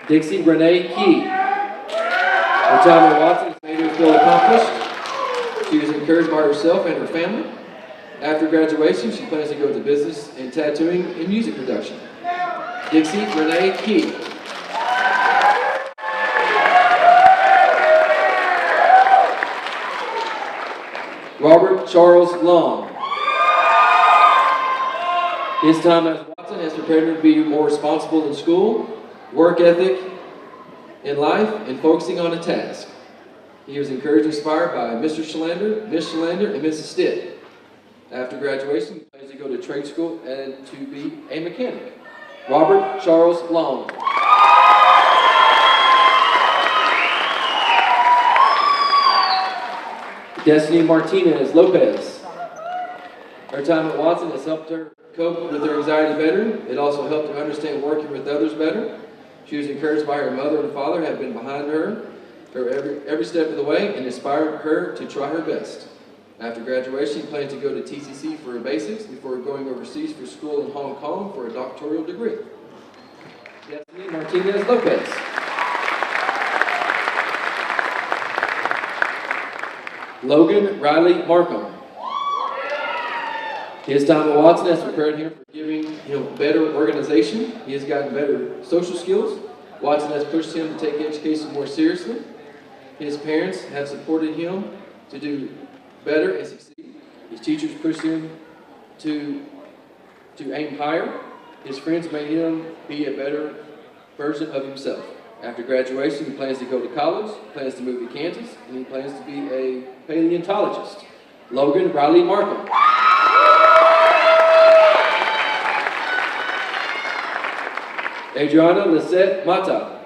Dixie Renee Key. Her time at Watson has made her feel accomplished. She was encouraged by herself and her family. After graduation, she plans to go to business in tattooing and music production. Dixie Renee Key. Robert Charles Long. His time at Watson has prepared him to be more responsible in school, work ethic in life, and focusing on a task. He was encouraged and inspired by Mr. Schalander, Miss Schalander, and Mrs. Stitt. After graduation, he plans to go to trade school and to be a mechanic. Robert Charles Long. Destiny Martinez Lopez. Her time at Watson has helped her cope with her anxiety better. It also helped her understand working with others better. She was encouraged by her mother and father, have been behind her every step of the way, and inspired her to try her best. After graduation, she plans to go to TCC for her basics before going overseas for school in Hong Kong for a doctoral degree. Destiny Martinez Lopez. Logan Riley Markham. His time at Watson has prepared him for giving him better organization. He has gotten better social skills. Watson has pushed him to take education more seriously. His parents have supported him to do better and succeed. His teachers pushed him to aim higher. His friends made him be a better version of himself. After graduation, he plans to go to college, plans to move to Kansas, and he plans to be a paleontologist. Logan Riley Markham. Adriana Lisette Mata.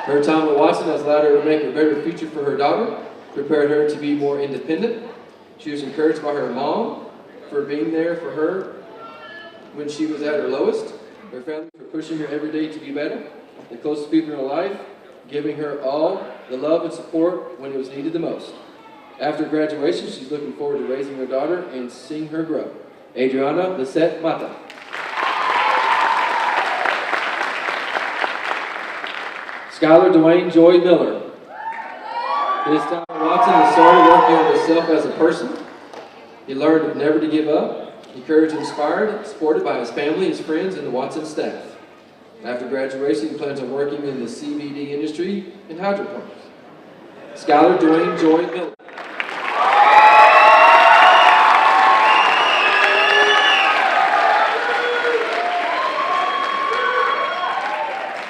Her time at Watson has allowed her to make a better future for her daughter, prepared her to be more independent. She was encouraged by her mom for being there for her when she was at her lowest, her family for pushing her every day to be better, the closest people in her life giving her all the love and support when it was needed the most. After graduation, she's looking forward to raising her daughter and seeing her grow. Adriana Lisette Mata. Skylar Dwayne Joy Miller. His time at Watson, he started working on himself as a person. He learned never to give up, encouraged and inspired, supported by his family, his friends, and the Watson staff. After graduation, he plans on working in the CBD industry in hydroponics. Skylar Dwayne Joy Miller.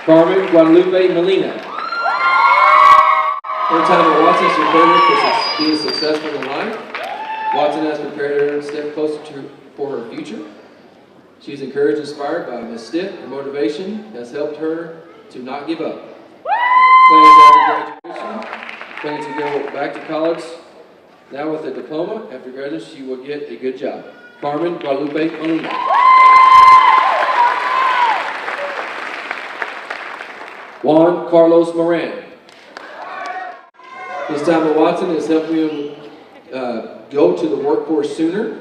Carmen Guadalupe Molina. Her time at Watson has prepared her for being successful in life. Watson has prepared her to step closer for her future. She is encouraged and inspired by Ms. Stitt. Her motivation has helped her to not give up. Plans after graduation, plans to go back to college. Now with a diploma, after graduation, she will get a good job. Carmen Guadalupe Molina. Juan Carlos Moran. His time at Watson has helped him go to the workforce sooner.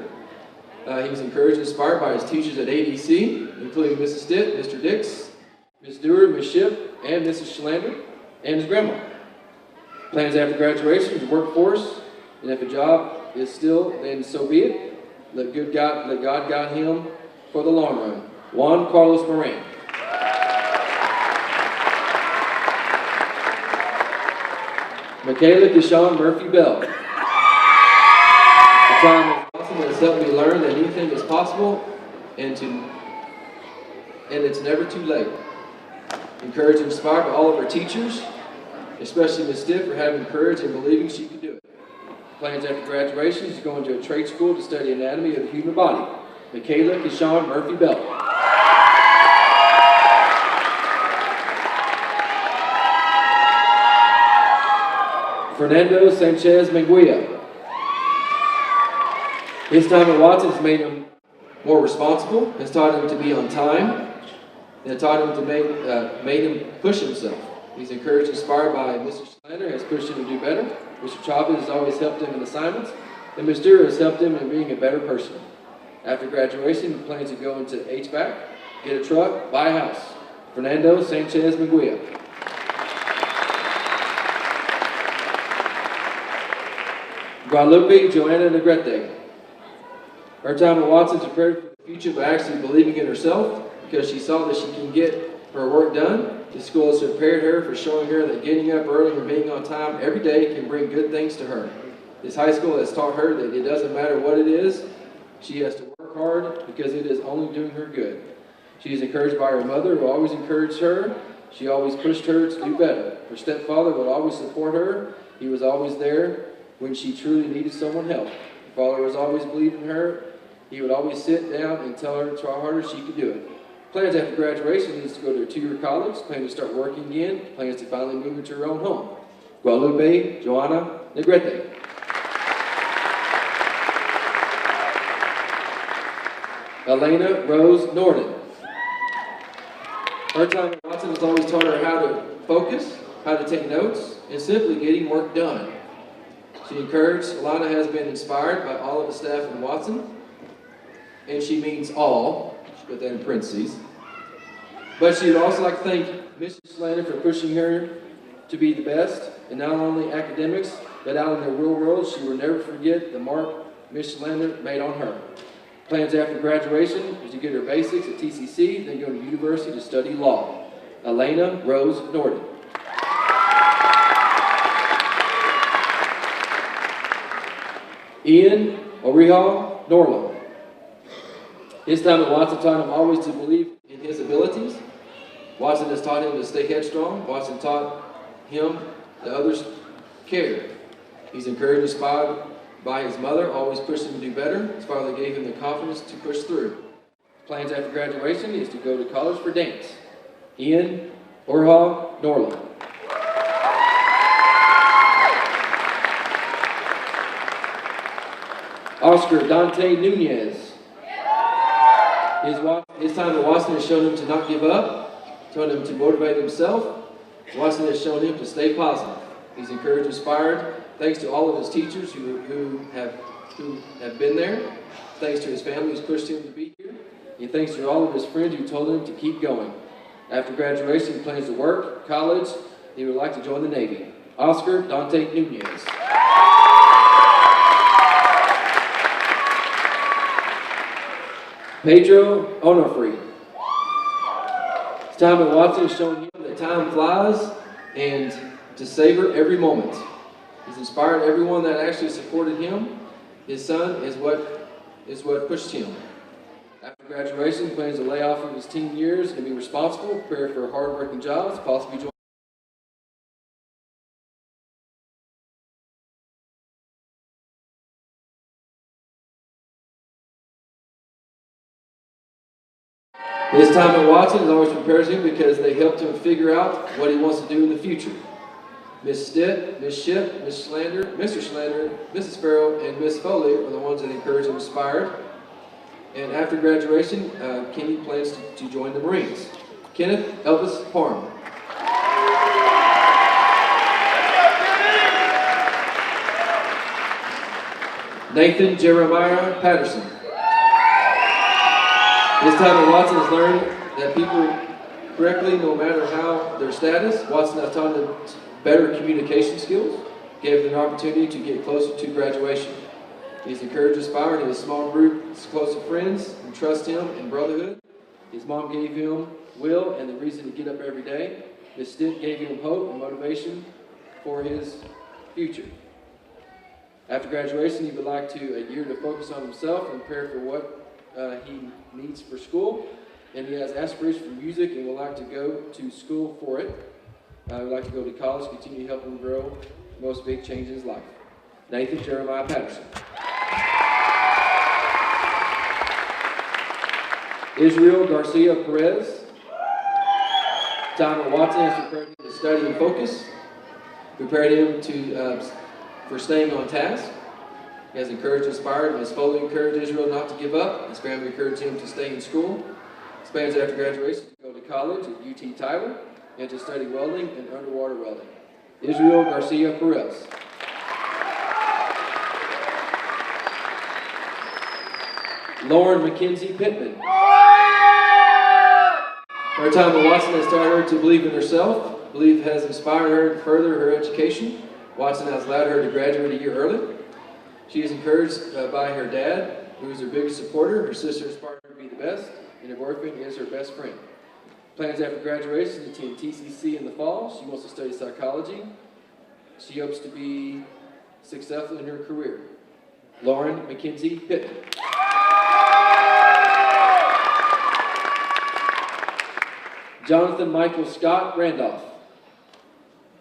He was encouraged and inspired by his teachers at ADC, including Mrs. Stitt, Mr. Dix, Ms. Dewar, Ms. Ship, and Mrs. Schalander, and his grandma. Plans after graduation to workforce, and if a job is still, then so be it. Let God guide him for the long run. Juan Carlos Moran. Michaela Deshawn Murphy Bell. The time at Watson has helped me learn that anything is possible and it's never too late. Encouraged and inspired by all of her teachers, especially Ms. Stitt for having courage and believing she could do it. Plans after graduation, she's going to a trade school to study anatomy of the human body. Michaela Deshawn Murphy Bell. Fernando Sanchez Menguia. His time at Watson has made him more responsible, has taught him to be on time, and taught him to made him push himself. He's encouraged and inspired by Mr. Schlander, has pushed him to do better. Mr. Chavez has always helped him in assignments, and Ms. Dewar has helped him in being a better person. After graduation, he plans to go into HVAC, get a truck, buy a house. Fernando Sanchez Menguia. Guadalupe Joanna Negrete. Her time at Watson prepared for the future by actually believing in herself because she saw that she can get her work done. The school has prepared her for showing her that getting up early and being on time every day can bring good things to her. This high school has taught her that it doesn't matter what it is, she has to work hard because it is only doing her good. She is encouraged by her mother who always encouraged her. She always pushed her to do better. Her stepfather would always support her. He was always there when she truly needed someone help. Her father was always believing in her. He would always sit down and tell her to try harder, she could do it. Plans after graduation is to go to a 2-year college, plans to start working again, plans to finally move into her own home. Guadalupe Joanna Negrete. Elena Rose Norden. Her time at Watson has always taught her how to focus, how to take notes, and simply getting work done. She encouraged, Alana has been inspired by all of the staff in Watson, and she means all, she put that in parentheses. But she would also like to thank Mrs. Slander for pushing her to be the best, and not only academics, but out in the real world. She will never forget the mark Mrs. Slander made on her. Plans after graduation is to get her basics at TCC, then go to university to study law. Elena Rose Norden. Ian Orihal Norland. His time at Watson taught him always to believe in his abilities. Watson has taught him to stay headstrong. Watson taught him that others care. He's encouraged and inspired by his mother, always pushed him to do better. His father gave him the confidence to push through. Plans after graduation is to go to college for dance. Ian Orihal Norland. Oscar Dante Nunez. His time at Watson has shown him to not give up, shown him to motivate himself. Watson has shown him to stay positive. He's encouraged, inspired, thanks to all of his teachers who have been there. Thanks to his family who's pushed him to be here. And thanks to all of his friends who told him to keep going. After graduation, he plans to work, college, and he would like to join the Navy. Oscar Dante Nunez. Pedro Onofre. His time at Watson has shown him that time flies and to savor every moment. He's inspired everyone that actually supported him. His son is what pushed him. After graduation, he plans to lay off of his teen years and be responsible, prepare for hard-working jobs, possibly join. His time at Watson has always prepared him because they helped him figure out what he wants to do in the future. Miss Stitt, Miss Ship, Miss Slander, Mr. Slander, Mrs. Farrell, and Miss Foley are the ones that encouraged and inspired. And after graduation, Kenny plans to join the Marines. Kenneth Elvis Parham. Nathan Jeremiah Patterson. This time at Watson has learned that people correctly, no matter how their status. Watson has taught them better communication skills, gave them an opportunity to get closer to graduation. He's encouraged, inspired in a small group, his close friends, who trust him in brotherhood. His mom gave him will and the reason to get up every day. Miss Stitt gave him hope and motivation for his future. After graduation, he would like a year to focus on himself and prepare for what he needs for school. And he has aspirations for music and would like to go to school for it. He would like to go to college, continue to help him grow the most big change in his life. Nathan Jeremiah Patterson. Israel Garcia Perez. Time at Watson has prepared him to study and focus, prepared him for staying on task. He has encouraged and inspired. Ms. Foley encouraged Israel not to give up. His family encouraged him to stay in school. His plans after graduation to go to college at UT Tyler and to study welding and underwater welding. Israel Garcia Perez. Lauren Mackenzie Pittman. Her time at Watson has taught her to believe in herself. Belief has inspired her to further her education. Watson has allowed her to graduate a year early. She is encouraged by her dad, who is her biggest supporter. Her sister inspired her to be the best, and her boyfriend is her best friend. Plans after graduation to attend TCC in the fall. She wants to study psychology. She hopes to be successful in her career. Lauren Mackenzie Pittman. Jonathan Michael Scott Randolph.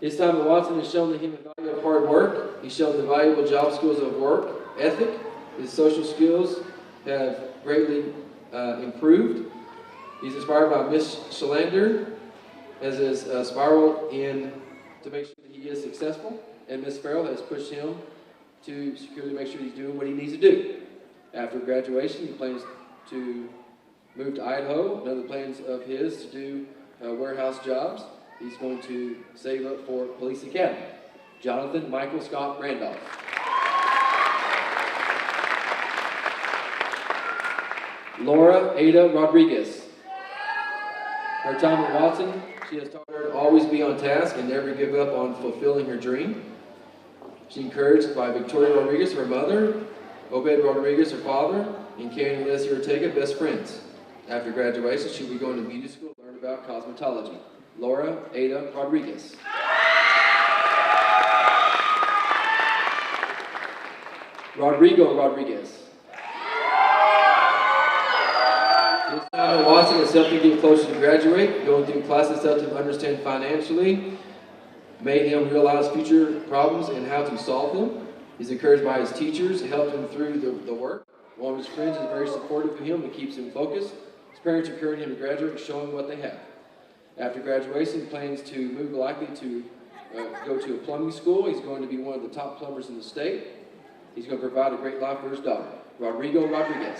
His time at Watson has shown him the value of hard work. He's shown the valuable job skills of work ethic. His social skills have greatly improved. He's inspired by Miss Shalander as his spiral to make sure that he is successful. And Miss Farrell has pushed him to securely make sure he's doing what he needs to do. After graduation, he plans to move to Idaho. Another plans of his to do warehouse jobs. He's going to save up for Police Academy. Jonathan Michael Scott Randolph. Laura Ada Rodriguez. Her time at Watson, she has taught her to always be on task and never give up on fulfilling her dream. She's encouraged by Victoria Rodriguez, her mother, Obed Rodriguez, her father, and Karen and Leslie Ortega, best friends. After graduation, she'll be going to beauty school to learn about cosmetology. Laura Ada Rodriguez. Rodrigo Rodriguez. His time at Watson has helped him get closer to graduate. Going through classes helped him understand financially, made him realize future problems and how to solve them. He's encouraged by his teachers, helped him through the work. One of his friends is very supportive of him and keeps him focused. His parents encourage him to graduate and show him what they have. After graduation, he plans to move likely to go to a plumbing school. He's going to be one of the top plumbers in the state. He's going to provide a great life for his daughter, Rodrigo Rodriguez.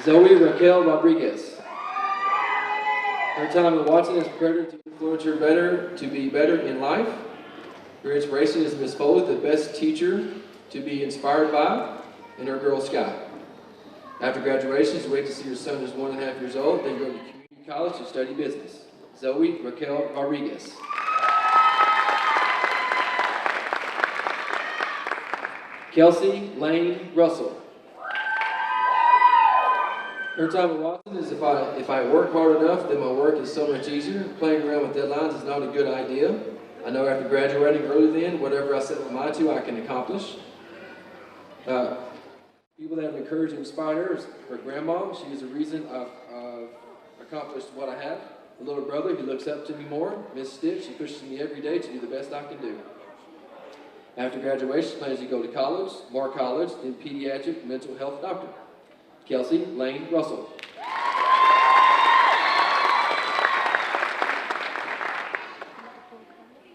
Zoe Raquel Rodriguez. Her time at Watson has prepared her to influence her better, to be better in life. Her inspiration is Miss Foley, the best teacher to be inspired by, and her girl Sky. After graduation, she's waiting to see her son who's 1.5 years old, then go to community college to study business. Zoe Raquel Rodriguez. Kelsey Lane Russell. Her time at Watson is if I work hard enough, then my work is so much easier. Playing around with deadlines is not a good idea. I know after graduating early then, whatever I set my mind to, I can accomplish. People that have encouraged and inspired her is her grandma. She is the reason I've accomplished what I have. A little brother who looks up to me more, Miss Stiff. She pushes me every day to do the best I can do. After graduation, she plans to go to college, more college, then pediatric mental health doctor. Kelsey Lane Russell.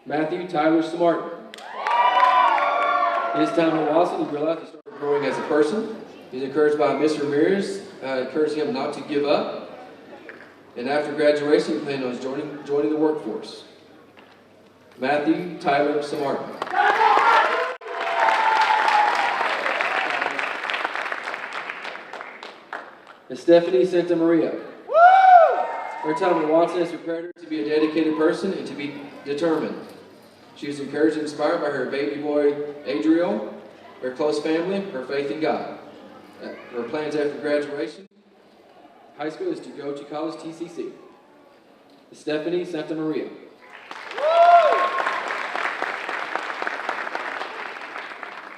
Matthew Tyler Smartin. His time at Watson, he realized he started growing as a person. He's encouraged by Miss Ramirez, encouraging him not to give up. And after graduation, he planned on joining the workforce. Matthew Tyler Smartin. And Stephanie Santa Maria. Her time at Watson has prepared her to be a dedicated person and to be determined. She was encouraged and inspired by her baby boy, Adriel, her close family, her faith in God. Her plans after graduation, high school, is to go to college TCC. Stephanie Santa Maria.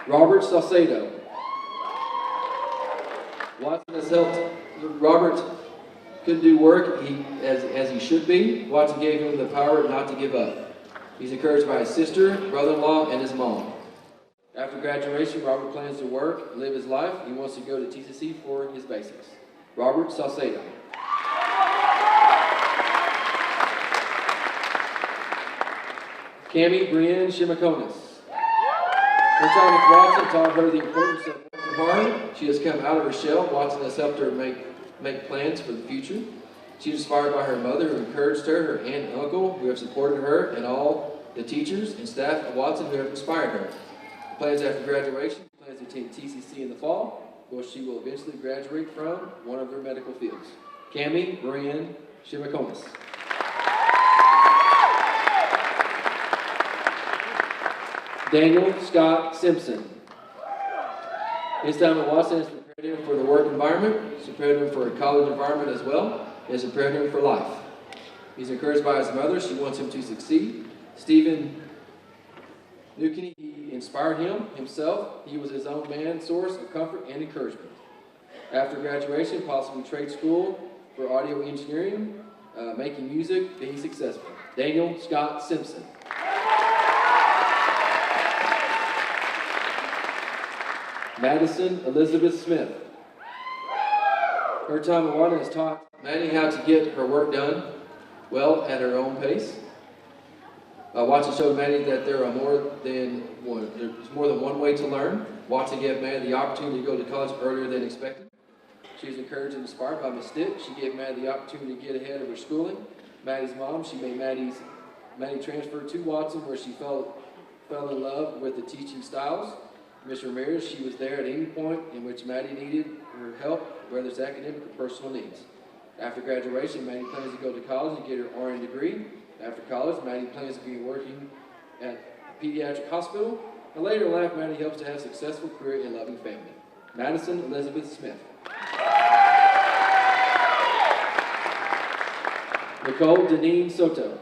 Robert Salcedo. Watson has helped. Robert couldn't do work as he should be. Watson gave him the power not to give up. He's encouraged by his sister, brother-in-law, and his mom. After graduation, Robert plans to work, live his life. He wants to go to TCC for his basics. Robert Salcedo. Cammie Brienne Shimakonis. Her time with Watson taught her the importance of working hard. She has come out of her shell. Watson has helped her make plans for the future. She's inspired by her mother, who encouraged her, her aunt and uncle, who have supported her, and all the teachers and staff at Watson who have inspired her. Plans after graduation, plans to attend TCC in the fall, where she will eventually graduate from one of her medical fields. Cammie Brienne Shimakonis. Daniel Scott Simpson. His time at Watson has prepared him for the work environment, has prepared him for a college environment as well, and has prepared him for life. He's encouraged by his mother. She wants him to succeed. Stephen Newkeny, he inspired him himself. He was his own man, source of comfort and encouragement. After graduation, possibly trade school, for audio engineering, making music, being successful. Daniel Scott Simpson. Madison Elizabeth Smith. Her time at Watson has taught Maddie how to get her work done well at her own pace. Watson showed Maddie that there's more than one way to learn. Watson gave Maddie the opportunity to go to college earlier than expected. She was encouraged and inspired by Miss Stitt. She gave Maddie the opportunity to get ahead of her schooling. Maddie's mom, she made Maddie transfer to Watson, where she fell in love with the teaching styles. Ms. Ramirez, she was there at any point in which Maddie needed her help, whether it's academic or personal needs. After graduation, Maddie plans to go to college and get her RN degree. After college, Maddie plans to be working at a pediatric hospital. And later in life, Maddie hopes to have a successful career and loving family. Madison Elizabeth Smith. Nicole Deneen Soto.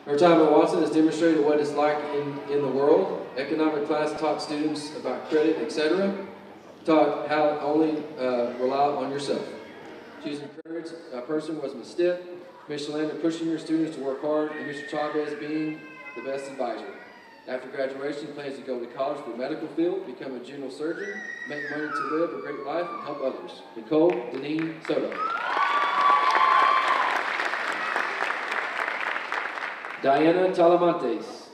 Her time at Watson has demonstrated what it's like in the world. Economic class taught students about credit, etc. Taught how to only rely on yourself. She's encouraged a person was Ms. Stitt, Ms. Shalander pushing her students to work hard, and Mr. Chavez being the best advisor. After graduation, he plans to go to college for the medical field, become a general surgeon, make money to live a great life, and help others. Nicole Deneen Soto. Diana Talamantes.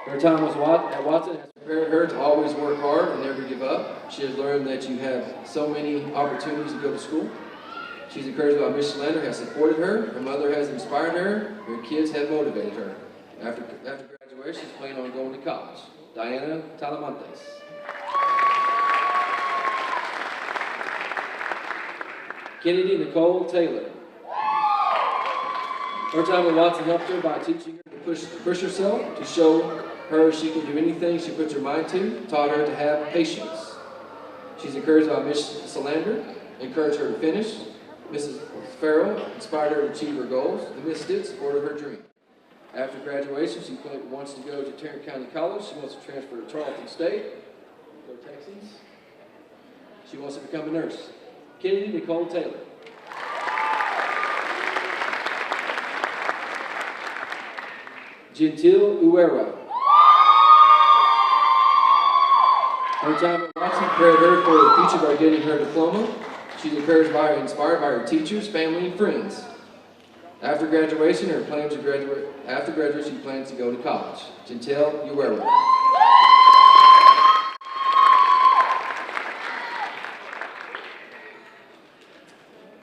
Her time at Watson has prepared her to always work hard and never give up. She has learned that you have so many opportunities to go to school. She's encouraged by Ms. Shalander has supported her. Her mother has inspired her. Her kids have motivated her. After graduation, she's planning on going to college. Diana Talamantes. Kennedy Nicole Taylor. Her time at Watson helped her by teaching her to push herself, to show her she can do anything she puts her mind to, taught her to have patience. She's encouraged by Ms. Shalander, encouraged her to finish. Mrs. Farrell inspired her to achieve her goals, and Ms. Stitt supported her dream. After graduation, she wants to go to Tarrant County College. She wants to transfer to Tarleton State, go Texans. She wants to become a nurse. Kennedy Nicole Taylor. Gentil Uera. Her time at Watson prepared her for the future by getting her diploma. She's encouraged by and inspired by her teachers, family, and friends. After graduation, she plans to go to college. Gentil Uera.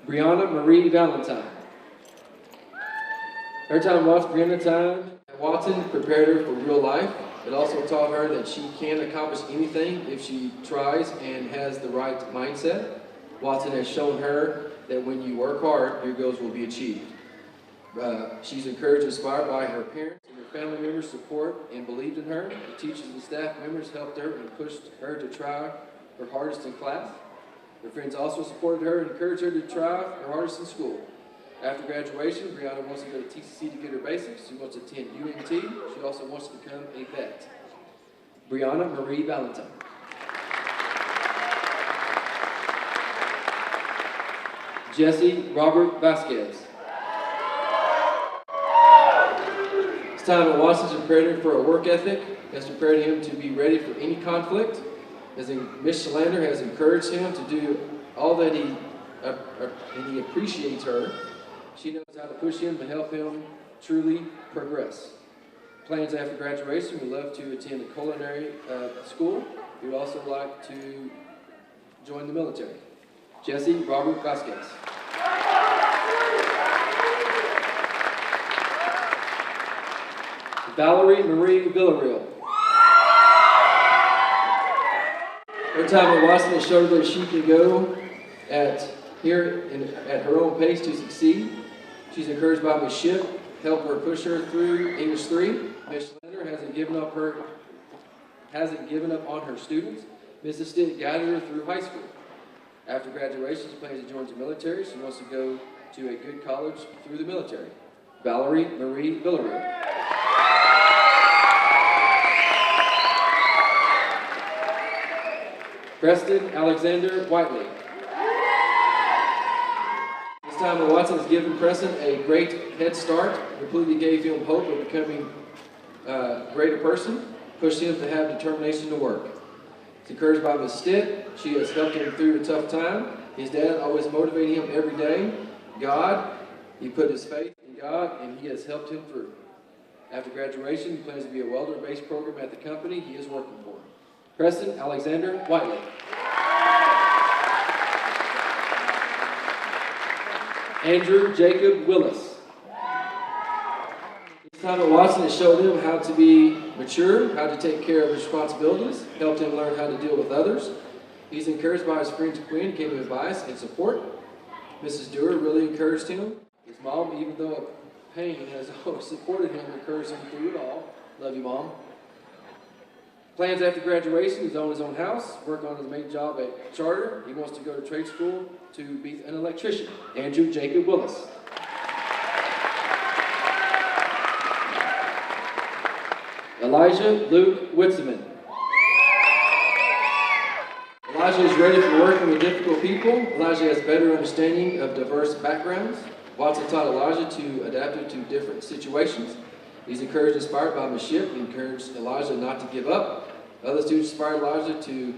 Brianna Marie Valentine. Her time at Watson prepared her for real life. It also taught her that she can accomplish anything if she tries and has the right mindset. Watson has shown her that when you work hard, your goals will be achieved. She's encouraged and inspired by her parents and her family members' support and believed in her. The teachers and staff members helped her and pushed her to try her hardest in class. Her friends also supported her and encouraged her to try her hardest in school. After graduation, Brianna wants to go to TCC to get her basics. She wants to attend UNT. She also wants to become a vet. Brianna Marie Valentine. Jesse Robert Vasquez. His time at Watson has prepared him for a work ethic, has prepared him to be ready for any conflict. As Ms. Shalander has encouraged him to do all that and he appreciates her. She knows how to push him to help him truly progress. Plans after graduation, we love to attend a culinary school. We would also like to join the military. Jesse Robert Vasquez. Valerie Marie Villarreal. Her time at Watson has showed her that she can go at her own pace to succeed. She's encouraged by Ms. Shipp, help her push her through English 3. Ms. Shalander hasn't given up on her students. Mrs. Stitt guided her through high school. After graduation, she plans to join the military. She wants to go to a good college through the military. Valerie Marie Villarreal. Preston Alexander Whiteley. This time at Watson has given Preston a great head start, completely gave him hope of becoming a greater person, pushed him to have determination to work. He's encouraged by Ms. Stitt. She has helped him through a tough time. His dad always motivated him every day. God, he put his faith in God, and he has helped him through. After graduation, he plans to be a welder-based program at the company he is working for. Preston Alexander Whiteley. Andrew Jacob Willis. This time at Watson has showed him how to be mature, how to take care of responsibilities, helped him learn how to deal with others. He's encouraged by his friend Quinn, gave him advice and support. Mrs. Dewar really encouraged him. His mom, even though pain, has always supported him, encouraged him through it all. Love you, Mom. Plans after graduation, he's own his own house, work on his main job at Charter. He wants to go to trade school to be an electrician. Andrew Jacob Willis. Elijah Luke Witzeman. Elijah is ready for working with difficult people. Elijah has better understanding of diverse backgrounds. Watson taught Elijah to adapt to different situations. He's encouraged and inspired by Ms. Ship. He encouraged Elijah not to give up. Other students inspired Elijah to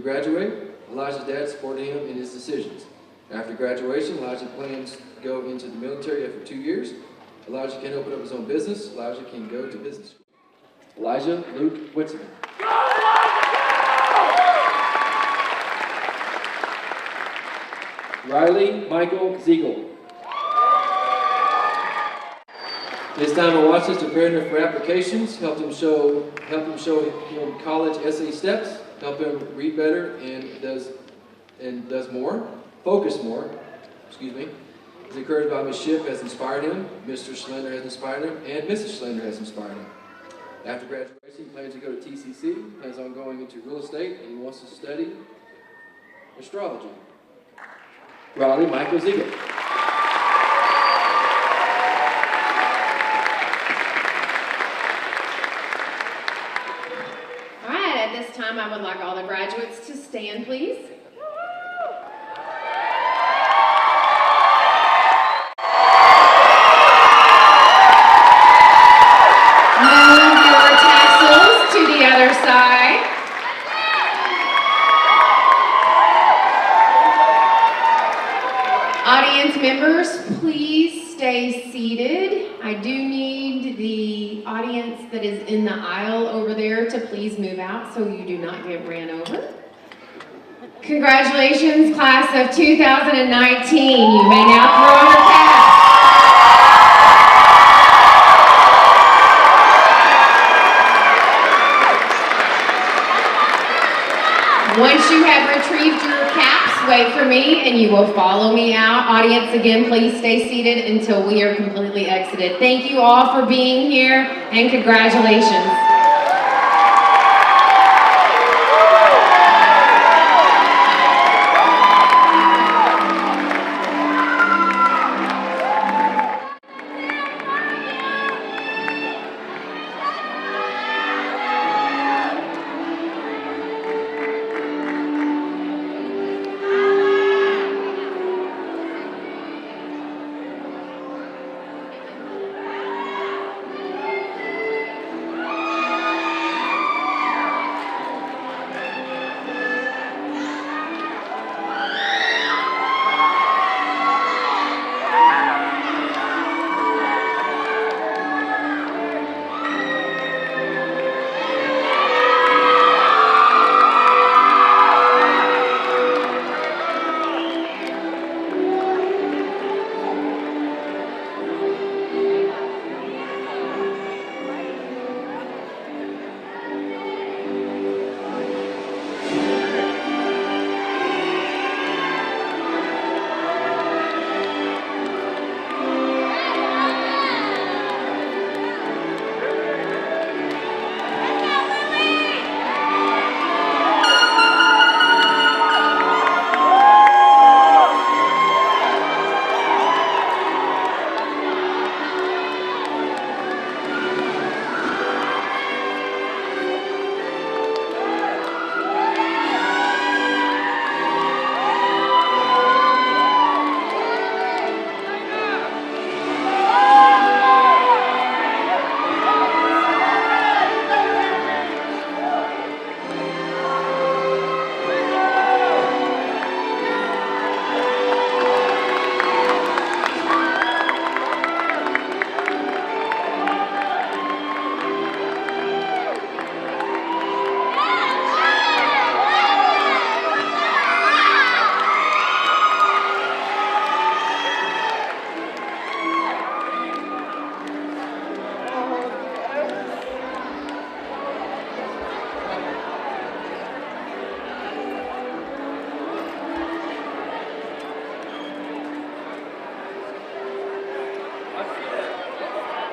graduate. Elijah's dad supported him in his decisions. After graduation, Elijah plans to go into the military after 2 years. Elijah can open up his own business. Elijah can go to business school. Elijah Luke Witzeman. Riley Michael Ziegel. This time at Watson to prepare him for applications, help him show him college essay steps, help him read better and does more, focus more, excuse me. He's encouraged by Ms. Ship, has inspired him, Mr. Slender has inspired him, and Mrs. Slender has inspired him. After graduation, he plans to go to TCC, plans on going into real estate, and he wants to study astrology. Riley Michael Ziegler. All right, at this time, I would like all the graduates to stand, please. Move your tassels to the other side. Audience members, please stay seated. I do need the audience that is in the aisle over there to please move out so you do not get ran over. Congratulations, class of 2019. You may now throw on your caps. Once you have retrieved your caps, wait for me and you will follow me out. Audience, again, please stay seated until we are completely exited. Thank you all for being here and congratulations.